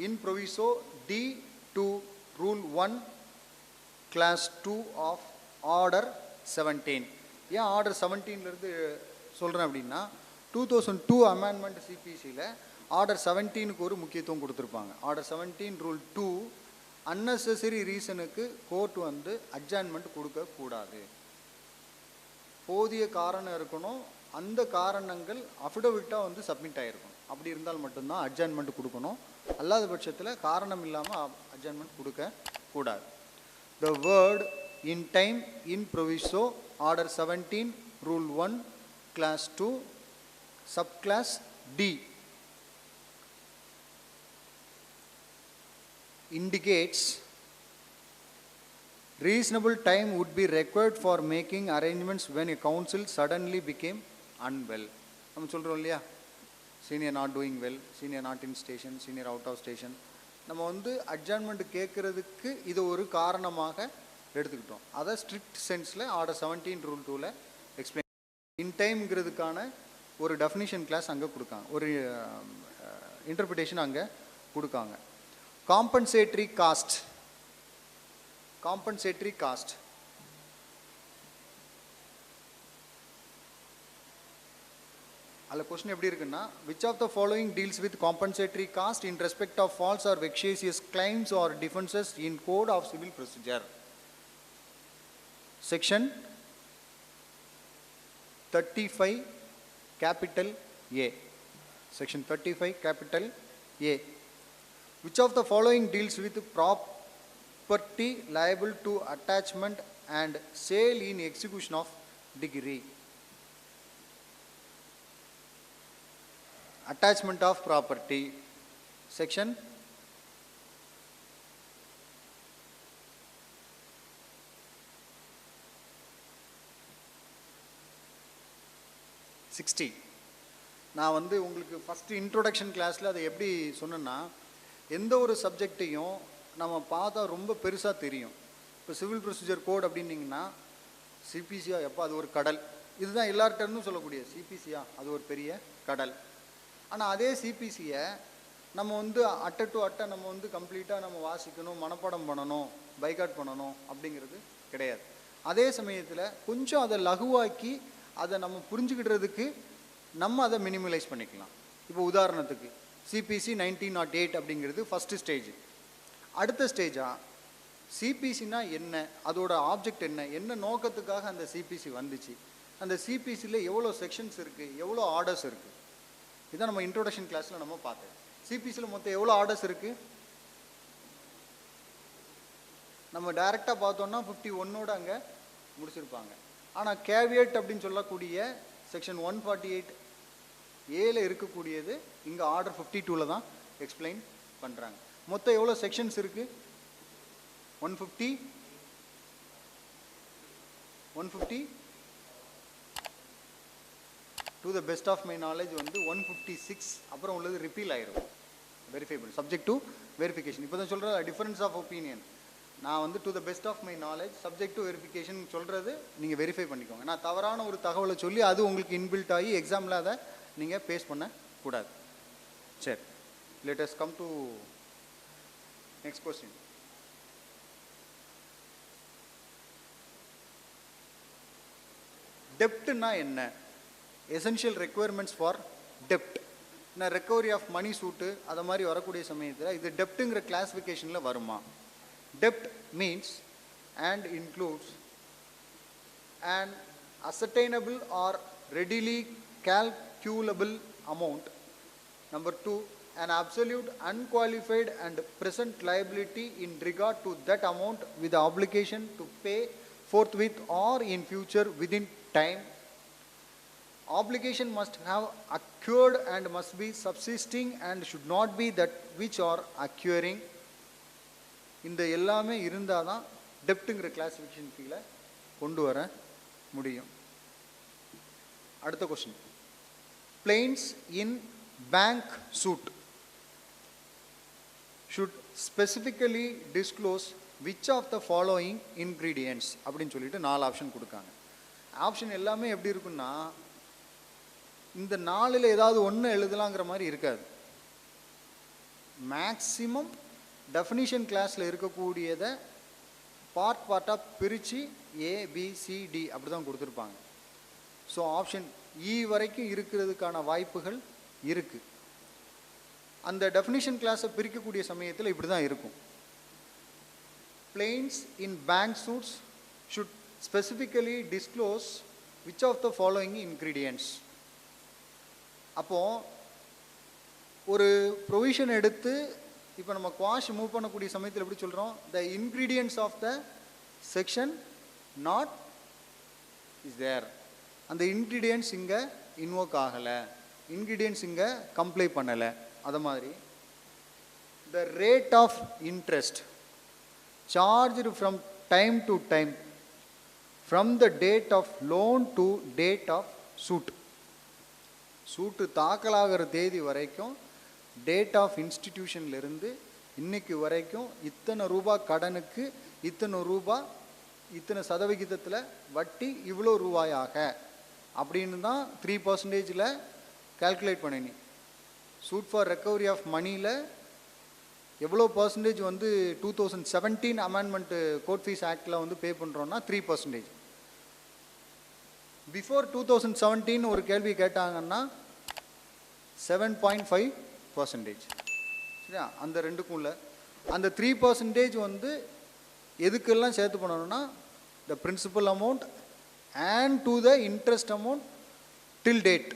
in proviso D2 rule 1 class 2 of order 17. ஏன் ஆர்டர் 17லேருந்து சொல்கிறேன் அப்படின்னா 2002 அமெண்ட்மெண்ட் சிபிசியில் ஆர்டர் 17க்கு ஒரு முக்கியத்துவம் கொடுத்துருப்பாங்க. ஆர்டர் 17 ரூல் 2 அன்னெசரி ரீசனுக்கு கோர்ட் வந்து அட்ஜாயின்மெண்ட் கொடுக்கக்கூடாது. போதிய காரணம் இருக்கணும், அந்த காரணங்கள் அஃபிடவிட்டாக வந்து சப்மிட் ஆகிருக்கணும். அப்படி இருந்தால் மட்டும்தான் அட்ஜாயின்மெண்ட் கொடுக்கணும். அல்லாத பட்சத்தில் காரணம் இல்லாமல் அட்ஜாயின்மெண்ட் கொடுக்கக்கூடாது. The word in time in proviso order 17 rule 1 class 2 subclass D indicates reasonable time would be required for making arrangements when a counsel suddenly became unwell. நம்ம சொல்கிறோம் இல்லையா, senior not doing well, senior not in station, senior out of station. நம்ம வந்து அட்ஜாயின்மெண்ட் கேட்குறதுக்கு இது ஒரு காரணமாக எடுத்துக்கிட்டோம். அதை ஸ்ட்ரிக்ட் சென்ஸில் ஆர்டர் 17 ரூல் 2ல் எக்ஸ்பிளைன். இன் டைம்ங்கிறதுக்கான ஒரு டெஃபினிஷன் கிளாஸ் அங்கே கொடுக்காங்க, ஒரு இன்டர்பிரிட்டேஷன் அங்கே கொடுக்காங்க. காம்பன்சேட்ரி காஸ்ட், அதில் கொஸ்டின் எப்படி இருக்குன்னா, which of the following deals with compensatory cost in respect of false or vexatious claims or defenses in code of civil procedure? Section 35 capital A. Section 35 capital A. Which of the following deals with property liable to attachment and sale in execution of decree? Attachment of property. Section 60. நான் வந்து உங்களுக்கு first introduction கிளாஸில் அதை எப்படி சொன்னேன்னா, எந்த ஒரு சப்ஜெக்டையும் நம்ம பார்த்தா ரொம்ப பெருசாக தெரியும். இப்போ சிவில் ப்ரொசீஜர் கோட் அப்படின்னிங்கன்னா, சிபிசியா எப்போ அது ஒரு கடல், இதுதான் எல்லார்கிட்டருந்தும் சொல்லக்கூடிய சிபிசியா அது ஒரு பெரிய கடல். ஆனால் அதே சிபிசியை நம்ம வந்து அட்டை டு அட்டை நம்ம வந்து கம்ப்ளீட்டாக நம்ம வாசிக்கணும், மனப்பாடம் பண்ணணும், பைகாட் பண்ணணும் அப்படிங்கிறது கிடையாது. அதே சமயத்தில் கொஞ்சம் அதை லகுவாக்கி அதை நம்ம புரிஞ்சுக்கிடுறதுக்கு நம்ம அதை மினிமலைஸ் பண்ணிக்கலாம். இப்போ உதாரணத்துக்கு சிபிசி 1908 அப்படிங்கிறது ஃபஸ்ட்டு ஸ்டேஜ். அடுத்த ஸ்டேஜாக சிபிசினா என்ன, அதோட ஆப்ஜெக்ட் என்ன, என்ன நோக்கத்துக்காக அந்த சிபிசி வந்துச்சு, அந்த சிபிசியில் எவ்வளோ செக்ஷன்ஸ் இருக்குது, எவ்வளோ ஆர்டர்ஸ் இருக்குது, இதான் நம்ம இன்ட்ரோடக்ஷன் கிளாஸில் நம்ம பார்த்தோம். சிபிசியில் மொத்தம் எவ்வளோ ஆர்டர்ஸ் இருக்குது நம்ம டைரெக்டாக பார்த்தோன்னா 51 அங்கே முடிச்சிருப்பாங்க. ஆனால் கேவியட் அப்படின்னு சொல்லக்கூடிய செக்ஷன் 148 ஏல இருக்கக்கூடியது இங்கே ஆர்டர் 52 தான் எக்ஸ்பிளைன் பண்ணுறாங்க. மொத்தம் எவ்வளோ செக்ஷன்ஸ் இருக்குது? 150 to the best of my knowledge வந்து 156. அப்புறம் உள்ளது ரிப்பீல் ஆயிரும், வெரிஃபைபிள் சப்ஜெக்ட் டு வெரிஃபிகேஷன். இப்போ தான் சொல்கிற டிஃபரன்ஸ் ஆஃப் ஒப்பீனியன். நான் வந்து to the best of my knowledge subject to verification சொல்கிறது நீங்கள் வெரிஃபை பண்ணிக்கோங்க. நான் தவறான ஒரு தகவலை சொல்லி அது உங்களுக்கு இன்பில்ட் ஆகி எக்ஸாமில் அதை நீங்கள் பேஸ் பண்ணக்கூடாது. சரி, let us come to next question. டெப்ட்னா என்ன? எசென்ஷியல் ரெக்குயர்மெண்ட்ஸ் ஃபார் டெப்ட். நான் ரெக்கவரி ஆஃப் மணி சூட்டு அதை மாதிரி வரக்கூடிய சமயத்தில் இது டெப்ட்டுங்கிற கிளாஸிஃபிகேஷனில் வருமா? Debt means and includes an ascertainable or readily calculable amount. Number 2, an absolute unqualified and present liability in regard to that amount with the obligation to pay forthwith or in future within time. Obligation must have accrued and must be subsisting and should not be that which are accruing. இந்த எல்லாமே இருந்தால் தான் டெப்ட்டுங்கிற classification கீழே கொண்டு வர முடியும். அடுத்த question. Plaints in bank suit should specifically disclose which of the following ingredients அப்படின்னு சொல்லிட்டு 4 ஆப்ஷன் கொடுக்காங்க. ஆப்ஷன் எல்லாமே எப்படி இருக்குன்னா, இந்த 4ல் ஏதாவது ஒன்று எழுதலாங்கிற மாதிரி இருக்காது. மேக்சிமம் டெஃபினிஷன் கிளாஸில் இருக்கக்கூடியதை பார்ட்டாக பிரித்து ஏபிசிடி அப்படி தான் கொடுத்துருப்பாங்க. ஸோ ஆப்ஷன் இ வரைக்கும் இருக்கிறதுக்கான வாய்ப்புகள் இருக்குது. அந்த டெஃபினிஷன் கிளாஸை பிரிக்கக்கூடிய சமயத்தில் இப்படி தான் இருக்கும். Plaints in bank suits should specifically disclose which of the following ingredients. அப்போது ஒரு ப்ரொவிஷன் எடுத்து இப்போ நம்ம குவாஷ் மூவ் பண்ணக்கூடிய சமயத்தில் எப்படி சொல்கிறோம்? The ingredients of the section not is there. அந்த இன்க்ரீடியன்ட்ஸ் இங்கே இன்வோக் ஆகலை, இன்க்ரீடியன்ட்ஸ் இங்கே கம்ப்ளை பண்ணலை. அதை மாதிரி the rate of interest charged from time to time from the date of loan to date of suit. Suit தாக்கலாகிற தேதி வரைக்கும் டேட் ஆஃப் இன்ஸ்டிடியூஷன்லேருந்து இன்னைக்கு வரைக்கும் இத்தனை ரூபா கடனுக்கு இத்தனை ரூபா இத்தனை சதவிகிதத்தில் வட்டி இவ்வளோ ரூபாயாக அப்படின்னு தான் 3% கால்குலேட் பண்ணினி. சூட் ஃபார் ரெக்கவரி ஆஃப் மணியில் எவ்வளோ பர்சன்டேஜ் வந்து 2017 அமெண்ட்மெண்ட்டு கோர்ட் ஃபீஸ் ஆக்டில் வந்து பே பண்ணுறோன்னா 3%. பிஃபோர் 2017 ஒரு கேள்வி கேட்டாங்கன்னா 7.5%. சரியா? அந்த ரெண்டுக்கும் உள்ள அந்த 3% வந்து எதுக்கெல்லாம் சேர்த்து பண்ணணும்னா the principal amount and to the interest amount till date,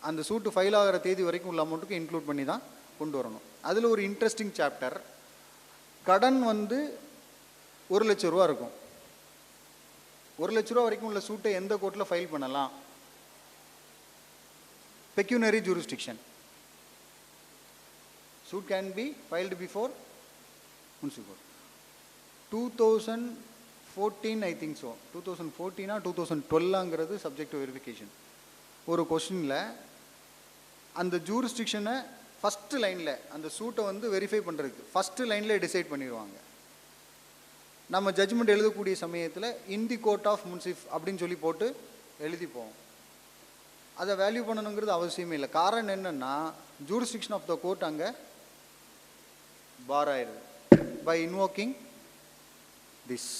அந்த சூட்டு ஃபைல் ஆகிற தேதி வரைக்கும் உள்ள அமௌண்ட்டுக்கு இன்க்ளூட் பண்ணி தான் கொண்டு வரணும். அதில் ஒரு இன்ட்ரெஸ்டிங் சாப்டர், கடன் வந்து 1 லட்ச ரூபா இருக்கும். 1 லட்ச ரூபா வரைக்கும் உள்ள சூட்டை எந்த கோர்ட்டில் ஃபைல் பண்ணலாம்? Pecuniary jurisdiction. Suit can be filed before municipal court. 2014 I think so. 2014 or 2012 subject to verification. ஒரு கொஸ்டினில் அந்த ஜூரிஸ்டிக்ஷனை ஃபஸ்ட்டு லைனில் அந்த சூட்டை வந்து வெரிஃபை பண்ணுறதுக்கு ஃபஸ்ட்டு லைனில் டிசைட் பண்ணிடுவாங்க. நம்ம ஜட்ஜ்மெண்ட் எழுதக்கூடிய சமயத்தில் இன் தி கோர்ட் ஆஃப் முன்சிஃப் அப்படின்னு சொல்லி போட்டு எழுதிப்போம். அதை வேல்யூ பண்ணணுங்கிறது அவசியமே இல்லை. காரணம் என்னென்னா ஜூரிஸ்டிக்ஷன் ஆஃப் த கோர்ட் அங்கே பார் ஆயிடுது. By invoking this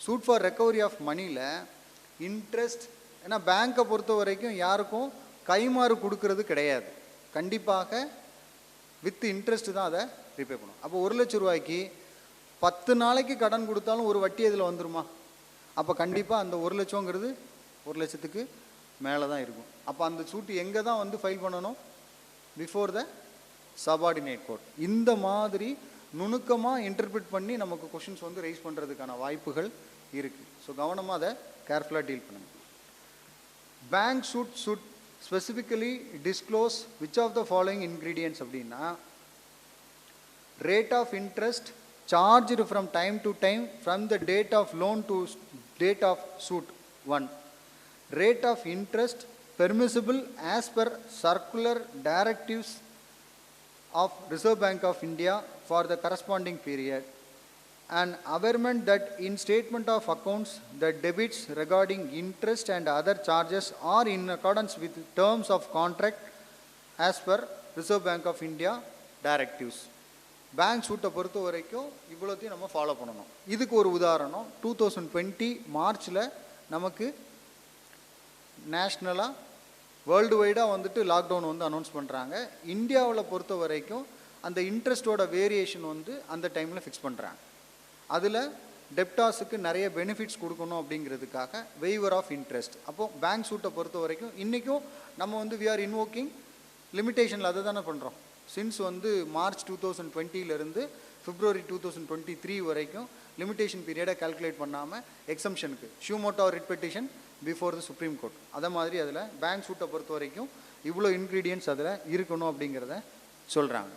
suit for recovery of மணியில் இன்ட்ரெஸ்ட், ஏன்னா பேங்க்கை பொறுத்த வரைக்கும் யாருக்கும் கைமாறு கொடுக்கறது கிடையாது. கண்டிப்பாக வித் இன்ட்ரெஸ்ட் தான் அதை ரீபே பண்ணும். அப்போ 1 லட்ச ரூபாய்க்கு 10 நாளைக்கு கடன் கொடுத்தாலும் ஒரு வட்டி இதில் வந்துருமா? அப்போ கண்டிப்பாக அந்த 1 லட்சங்கிறது 1 லட்சத்துக்கு மேலே தான் இருக்கும். அப்போ அந்த சூட்டு எங்கே தான் வந்து ஃபைல் பண்ணணும்? Before the subordinate court. இந்த மாதிரி நுணுக்கமாக இன்டர்பிரட் பண்ணி நமக்கு கொஷின்ஸ் வந்து ரைஸ் பண்ணுறதுக்கான வாய்ப்புகள் இருக்குது. ஸோ கவனமாக அதை கேர்ஃபுல்லாக டீல் பண்ணுங்கள். Bank should specifically disclose which of the following ingredients அப்படின்னா, rate of interest charged from time to time from the date of loan to date of suit 1, rate of interest permissible as per circular directives of Reserve Bank of India for the corresponding period, an averment that in statement of accounts the debits regarding interest and other charges are in accordance with terms of contract as per Reserve Bank of India directives. Bank சூட்டை பொறுத்த வரைக்கும் இவ்வளோத்தையும் நம்ம follow பண்ணணும். இதுக்கு ஒரு உதாரணம் 2020 மார்ச்சில் நமக்கு நேஷ்னலாக வேர்ல்டு வைடாக வந்துட்டு லாக்டவுன் வந்து அனௌன்ஸ் பண்ணுறாங்க. இந்தியாவில் பொறுத்த வரைக்கும் அந்த இன்ட்ரெஸ்ட்டோட வேரியேஷன் வந்து அந்த டைமில் ஃபிக்ஸ் பண்ணுறாங்க. அதில் டெப்டாஸுக்கு நிறைய பெனிஃபிட்ஸ் கொடுக்கணும் அப்படிங்கிறதுக்காக வெய்வர் ஆஃப் இன்ட்ரெஸ்ட். அப்போது பேங்க் சூட்டை பொறுத்த வரைக்கும் இன்றைக்கும் நம்ம வந்து வி ஆர் இன்வோக்கிங் லிமிட்டேஷனில் அதை தானே பண்ணுறோம். சின்ஸ் வந்து மார்ச் 2020 பிப்ரவரி 2023 வரைக்கும் லிமிட்டேஷன் பீரியடை கால்குலேட் பண்ணாமல் எக்ஸம்ஷனுக்கு ஷூமோட்டோ writ petition before the supreme court. அதை மாதிரி அதில் பேங்க் சூட்டை பொறுத்த வரைக்கும் இவ்வளோ இன்க்ரீடியன்ட்ஸ் அதில் இருக்கணும் அப்படிங்கிறத சொல்கிறாங்க.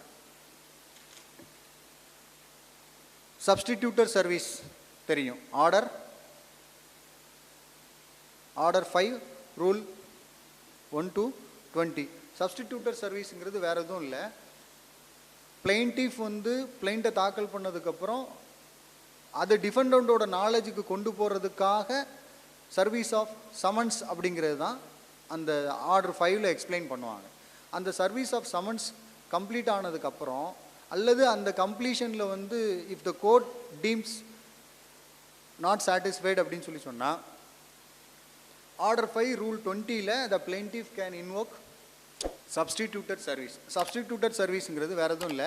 சப்ஸ்டிடியூட்டர் சர்வீஸ் தெரியும். Order 5 rule 1 to 20. சப்ஸ்டிடியூட்டர் சர்வீஸுங்கிறது வேறு எதுவும் இல்லை. பிளைன்டிஃப் வந்து பிளைண்ட்டை தாக்கல் பண்ணதுக்கப்புறம் அது டிஃபெண்டண்டோட நாலேஜுக்கு கொண்டு போகிறதுக்காக சர்வீஸ் ஆஃப் சமன்ஸ் அப்படிங்கிறது தான் அந்த ஆர்டர் 5ல் எக்ஸ்பிளைன் பண்ணுவாங்க. அந்த சர்வீஸ் ஆஃப் சமன்ஸ் கம்ப்ளீட் ஆனதுக்கப்புறம் அல்லது அந்த கம்ப்ளீஷனில் வந்து if the court deems not satisfied அப்படின்னு சொல்லி சொன்னால் ஆர்டர் 5 ரூல் 20ல் the plaintiff can invoke substituted service. Substituted சர்வீஸுங்கிறது வேறு எதுவும் இல்லை.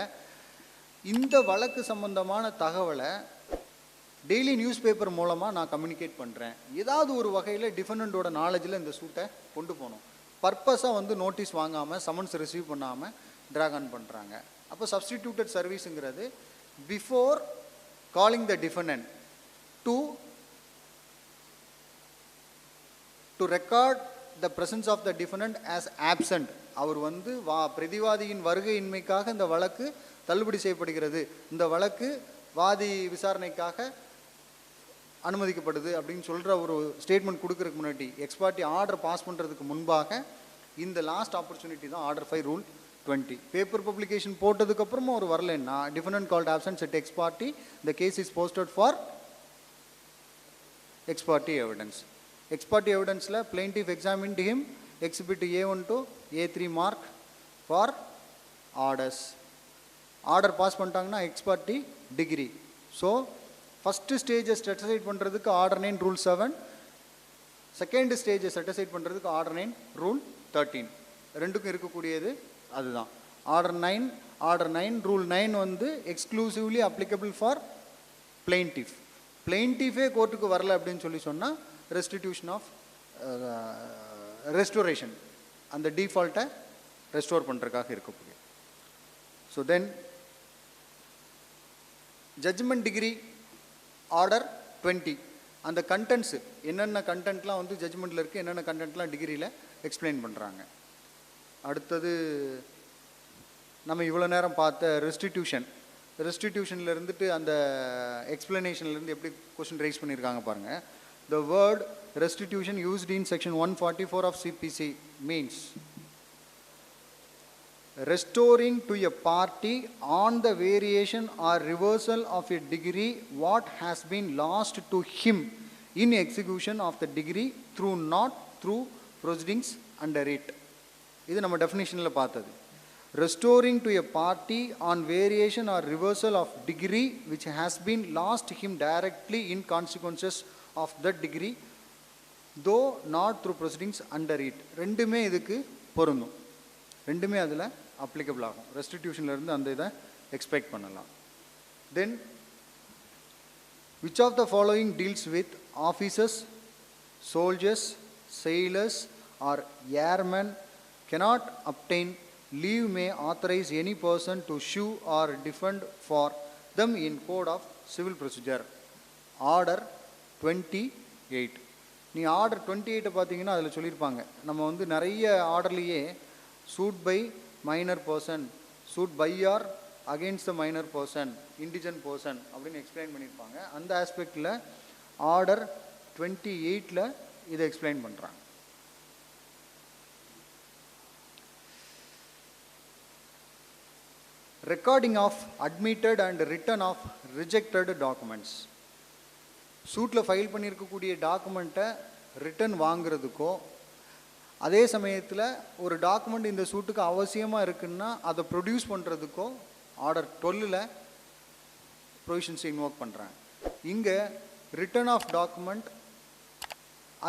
இந்த வழக்கு சம்பந்தமான தகவலை டெய்லி நியூஸ் பேப்பர் மூலமாக நான் கம்யூனிகேட் பண்ணுறேன். ஏதாவது ஒரு வகையில் டிஃபெண்டண்டோட நாலேஜில் இந்த சூட்டை கொண்டு போகணும். பர்பஸாக வந்து நோட்டீஸ் வாங்காமல் சமன்ஸ் ரிசீவ் பண்ணாமல் ட்ராக் ஆன் பண்ணுறாங்க. அப்போ சப்ஸ்டிடியூட்டட் சர்வீஸுங்கிறது before calling the defendant to record the presence of the defendant as absent. அவர் வந்து பிரதிவாதியின் வருகையின்மைக்காக இந்த வழக்கு தள்ளுபடி செய்யப்படுகிறது, இந்த வழக்கு வாதி விசாரணைக்காக அனுமதிக்கப்படுது அப்படின்னு சொல்கிற ஒரு ஸ்டேட்மெண்ட் கொடுக்கறதுக்கு முன்னாடி எக்ஸ்பார்ட்டி ஆர்டர் பாஸ் பண்ணுறதுக்கு முன்பாக இந்த லாஸ்ட் ஆப்பர்ச்சுனிட்டி தான் ஆர்டர் 5 ரூல் 20. பேப்பர் பப்ளிகேஷன் போட்டதுக்கப்புறமா ஒரு வரலைன்னா defendant called absence at ex parte, the case is posted for ex parte evidence. Ex parte எவிடன்ஸில் plaintiff examined him exhibit A1 to A3 mark for orders. Order pass பண்ணிட்டாங்கன்னா ex parte decree. So first ஸ்டேஜை set aside பண்ணுறதுக்கு order 9 rule 7, second ஸ்டேஜை set aside பண்ணுறதுக்கு order 9 rule 13. ரெண்டுக்கும் இருக்கக்கூடியது அதுதான். Order 9 rule 9 வந்து எக்ஸ்க்ளூசிவ்லி அப்ளிகபிள் ஃபார் பிளெயின்டிஃப். பிளெயின்டிஃபே கோர்ட்டுக்கு வரல அப்படின்னு சொல்லி சொன்னால் ரெஸ்டிடியூஷன் ஆஃப் ரெஸ்டோரேஷன், அந்த டிஃபால்ட்டை ரெஸ்டோர் பண்ணுறதுக்காக இருக்கக்கூடிய. So then judgment decree order 20, அந்த கண்டென்ட்ஸு என்னென்ன கண்டென்ட்லாம் வந்து ஜட்ஜ்மெண்ட்டில் இருக்குது, என்னென்ன கண்டென்ட்லாம் டிகிரியில் எக்ஸ்பிளைன் பண்ணுறாங்க. அடுத்தது நம்ம இவ்வளோ நேரம் பார்த்த ரெஸ்டிடியூஷனில் இருந்துட்டு அந்த எக்ஸ்பிளனேஷன்லேருந்து எப்படி கொஸ்டின் ரைஸ் பண்ணியிருக்காங்க பாருங்கள். The word restitution used in section 144 of CPC means restoring to a party on the variation or reversal of a degree what has been lost to him in execution of the degree not through proceedings under it. இது நம்ம டெஃபினிஷனில் பார்த்தது. Restoring to a party on variation or reversal of degree which has been lost him directly in consequences of that degree though not through proceedings under it. ரெண்டுமே இதுக்கு பொருந்தும், ரெண்டுமே அதில் applicable ஆகும். ரெஸ்டிடியூஷன்லேருந்து அந்த இதை எக்ஸ்பெக்ட் பண்ணலாம். தென் which of the following deals with officers, soldiers, sailors or airmen cannot obtain leave may authorize any person to sue or defend for them in code of civil procedure. Order 28. நீ order 28 பார்த்தீங்கன்னா அதில் சொல்லியிருப்பாங்க. நம்ம வந்து நிறைய ஆர்டர்லேயே suit by minor person, suit by or against the minor person, indigent person அப்படின்னு explain பண்ணியிருப்பாங்க. அந்த ஆஸ்பெக்டில் ஆர்டர் 28ல் இதை எக்ஸ்பிளைன் பண்ணுறாங்க. Recording of admitted and return of rejected documents. சூட்டில் ஃபைல் பண்ணியிருக்கக்கூடிய டாக்குமெண்ட்டை ரிட்டன் வாங்குறதுக்கோ, அதே சமயத்தில் ஒரு டாக்குமெண்ட் இந்த சூட்டுக்கு அவசியமாக இருக்குன்னா அதை ப்ரொடியூஸ் பண்ணுறதுக்கோ ஆர்டர் 12ல் ப்ரொவிஷன்ஸை இன்வோக் பண்ணுறாங்க. இங்கே ரிட்டன் ஆஃப் டாக்குமெண்ட்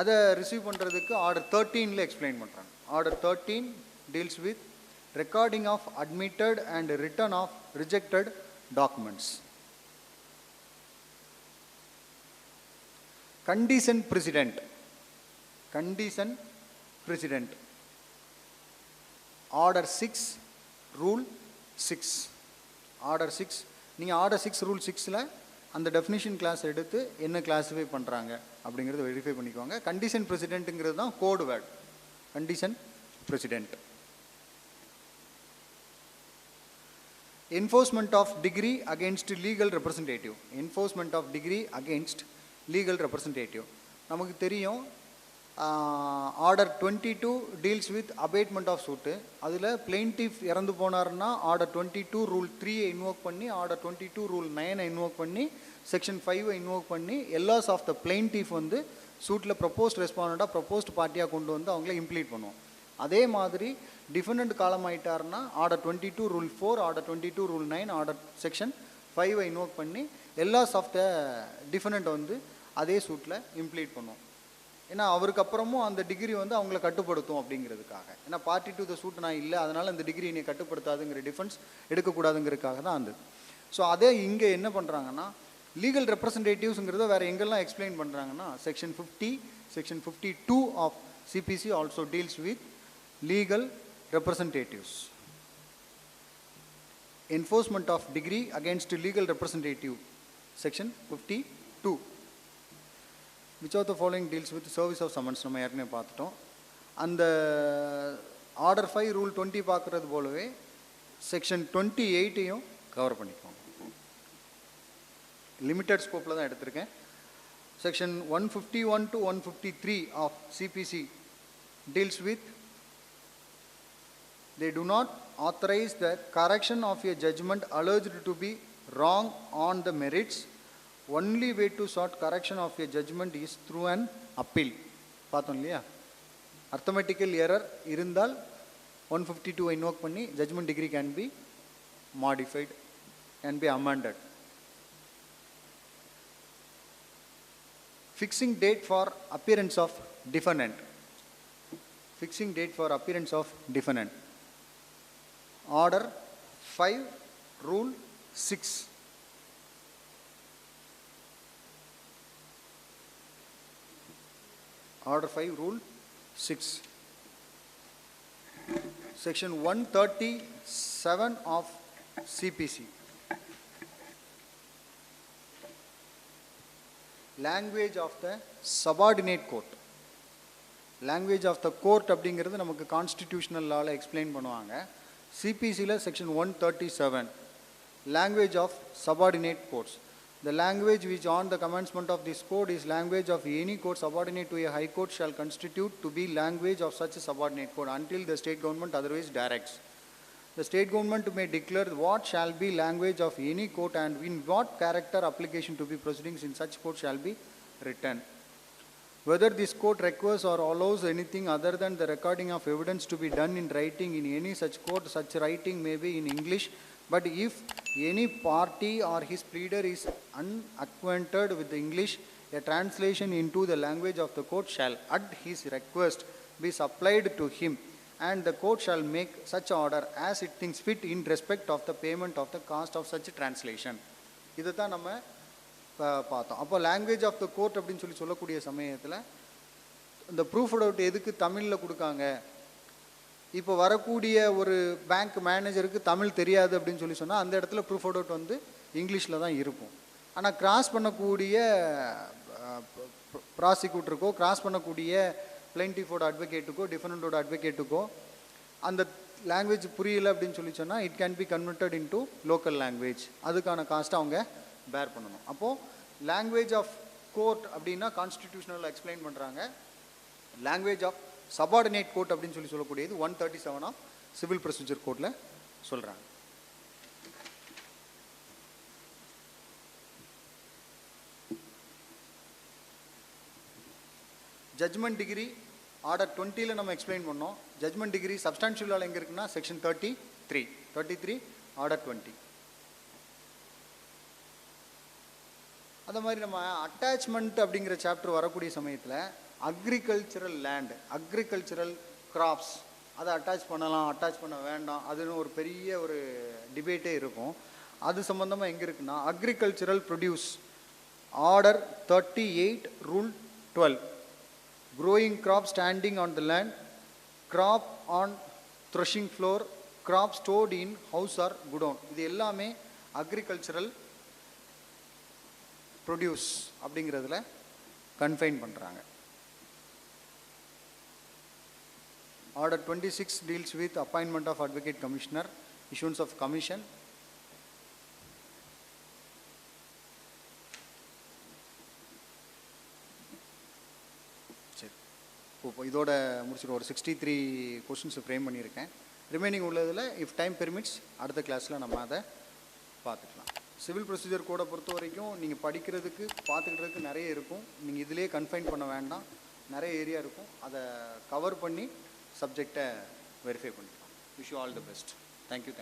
அதை ரிசீவ் பண்ணுறதுக்கு ஆர்டர் 13ல் எக்ஸ்பிளைன் பண்ணுறாங்க. Order 13 deals with recording of admitted and return of rejected documents. Condition precedent. Order 6 rule 6. Order 6 நீங்கள் ஆர்டர் 6 ரூல் 6ல் அந்த டெஃபினிஷன் கிளாஸ் எடுத்து என்ன கிளாஸிஃபை பண்ணுறாங்க அப்படிங்கிறத வெரிஃபை பண்ணிக்குவாங்க. கண்டிஷன் ப்ரெசிடென்ட்டுங்கிறது தான் கோடு word. Condition president. Enforcement of degree against legal representative. Enforcement of degree against legal representative. நமக்கு தெரியும் order 22 deals with abatement of suit. அதில் பிளெயின்டிஃப் இறந்து போனார்னா ஆர்டர் 22 ரூல் 3ஐ இன்வோக் பண்ணி, ஆர்டர் 22 ரூல் 9ஐ இன்வோக் பண்ணி, செக்ஷன் 5ஐ இன்வோக் பண்ணி எல்லாஸ் ஆஃப் த பிளெயின்டிஃப் வந்து சூட்டில் ப்ரப்போஸ்ட் ரெஸ்பாண்டாக ப்ரப்போஸ்ட் பார்ட்டியாக கொண்டு வந்து அவங்கள இம்ப்ளீட் பண்ணுவோம். அதே மாதிரி டிஃபெண்டன்ட் காலம் ஆகிட்டார்னா order 22 rule 4, order 22 rule 9, order section 5ஐ இன்வோக் பண்ணி எல்லாஸ் ஆஃப் த டிஃபெண்டன்ட் வந்து அதே சூட்டில் இம்ப்ளீட் பண்ணுவோம். ஏன்னா அவருக்கு அப்புறமும் அந்த டிகிரி வந்து அவங்கள கட்டுப்படுத்தும் அப்படிங்கிறதுக்காக. ஏன்னா பார்ட்டி டு த சூட் நான் இல்லை, அதனால் அந்த டிகிரி என்னை கட்டுப்படுத்தாதுங்கிற டிஃபென்ஸ் எடுக்கக்கூடாதுங்கிறதுக்காக தான் அந்த. ஸோ அதே இங்கே என்ன பண்ணுறாங்கன்னா லீகல் ரெப்ரசன்டேட்டிவ்ஸுங்கிறத வேறு எங்கெல்லாம் எக்ஸ்பிளைன் பண்ணுறாங்கன்னா section 50, section 52 of CPC also deals with legal representatives. Enforcement of degree against legal representative, section 52. Which of the following deals with service of summons? நம்ம ஏற்கனவே பார்த்துட்டோம். அந்த ஆர்டர் 5 ரூல் 20 பார்க்குறது போலவே செக்ஷன் 28ஐயும் கவர் பண்ணிக்கோங்க. லிமிட்டட் ஸ்கோப்பில் தான் எடுத்திருக்கேன். Section 151 to 153 of CPC deals with they do not authorize the correction of a judgment alleged to be wrong on the merits. Only way to sort correction of a judgment is through an appeal. பார்த்தோம் இல்லையா? arithmetical error இருந்தால் 152 invoke பண்ணி judgment degree can be modified, can be amended. Fixing date for appearance of defendant. fixing date for appearance of defendant. Order 5, Rule 6. Order 5, Rule 6. Section 137 of CPC. Language of the subordinate court. Language of the court அப்படிங்கிறது நமக்கு constitutional லாவில் explain பண்ணுவாங்க. சிபிசியில் section 137 language of subordinate courts. The language which on the commencement of this code is language of any court subordinate to a high court shall constitute to be language of such a subordinate court until the state government otherwise directs. The state government may declare what shall be language of any court and in what character application to be proceedings in such court shall be written. Whether this court requires or allows anything other than the recording of evidence to be done in writing in any such court, such writing may be in English, but if any party or his pleader is unacquainted with English, a translation into the language of the court shall at his request be supplied to him, and the court shall make such order as it thinks fit in respect of the payment of the cost of such translation. இதுதான் நம்ம பார்த்தோம். அப்போ language of the court அப்படின்னு சொல்லக்கூடிய சமயத்தில் இந்த proof out எதுக்கு தமிழில் கொடுக்காங்க? இப்போ வரக்கூடிய ஒரு பேங்க் மேனேஜருக்கு தமிழ் தெரியாது அப்படின்னு சொன்னால் அந்த இடத்துல ப்ரூஃப் அவுட் வந்து இங்கிலீஷில் தான் இருக்கும். ஆனால் கிராஸ் பண்ணக்கூடிய ப்ராசிக்யூட்டருக்கோ கிராஸ் பண்ணக்கூடிய பிளைன்டிஃபோட அட்வொகேட்டுக்கோ டிஃபெண்டோட அட்வொகேட்டுக்கோ அந்த லாங்குவேஜ் புரியலை அப்படின்னு சொன்னால் it can B converted into local language. அதுக்கான காஸ்ட்டை அவங்க பேர் பண்ணணும். அப்போது லாங்குவேஜ் ஆஃப் கோர்ட் அப்படின்னா கான்ஸ்டிடியூஷனல் எக்ஸ்பிளைன் பண்ணுறாங்க. லாங்குவேஜ் ஆஃப் சபார்டினேட் கோர்ட் அப்படின்னு சொல்லக்கூடியது 137 ஆஃப் சிவில் ப்ரொசீஜர் கோர்ட்டில் சொல்கிறாங்க. ஜட்ஜ்மெண்ட் டிகிரி ஆர்டர் 20ல் நம்ம எக்ஸ்பிளைன் பண்ணோம். ஜட்ஜ்மெண்ட் டிகிரி சப்ஸ்டான்ஷியல் லால எங்கே இருக்குன்னா செக்ஷன் 33 ஆர்டர் 20. அதே மாதிரி நம்ம அட்டாச்மெண்ட் அப்படிங்கிற சாப்டர் வரக்கூடிய சமயத்தில் அக்ரிகல்ச்சரல் லேண்டு, அக்ரிகல்ச்சரல் கிராப்ஸ் அதை அட்டாச் பண்ணலாம் அட்டாச் பண்ண வேண்டாம் அதுன்னு ஒரு பெரிய ஒரு டிபேட்டே இருக்கும். அது சம்மந்தமாக எங்கே இருக்குன்னா agricultural produce order 38 rule 12. growing crop standing on the land, crop on threshing floor, crop stored in house or godown. இது எல்லாமே அக்ரிகல்ச்சரல் ப்ரொடியூஸ் அப்படிங்கிறதுல கன்ஃபைன் பண்ணுறாங்க. Order 26 deals with appointment of advocate commissioner, issuance of commission. சரி, இப்போ இதோட முடிச்சுட்டு ஒரு 63 questions frame பண்ணியிருக்கேன். ரிமைனிங் உள்ளதில் இஃப் டைம் பெர்மிட்ஸ் அடுத்த கிளாஸில் நம்ம அதை பார்த்துக்கலாம். சிவில் ப்ரொசீஜர் கோடை பொறுத்த வரைக்கும் நீங்கள் படிக்கிறதுக்கு பார்த்துக்கிறதுக்கு நிறைய இருக்கும். நீங்கள் இதிலே கன்ஃபைன் பண்ண வேண்டாம், நிறைய ஏரியா இருக்கும். அதை கவர் பண்ணி சப்ஜெக்டை வெரிஃபை பண்ணிக்கலாம். Wish you all the best. Thank you.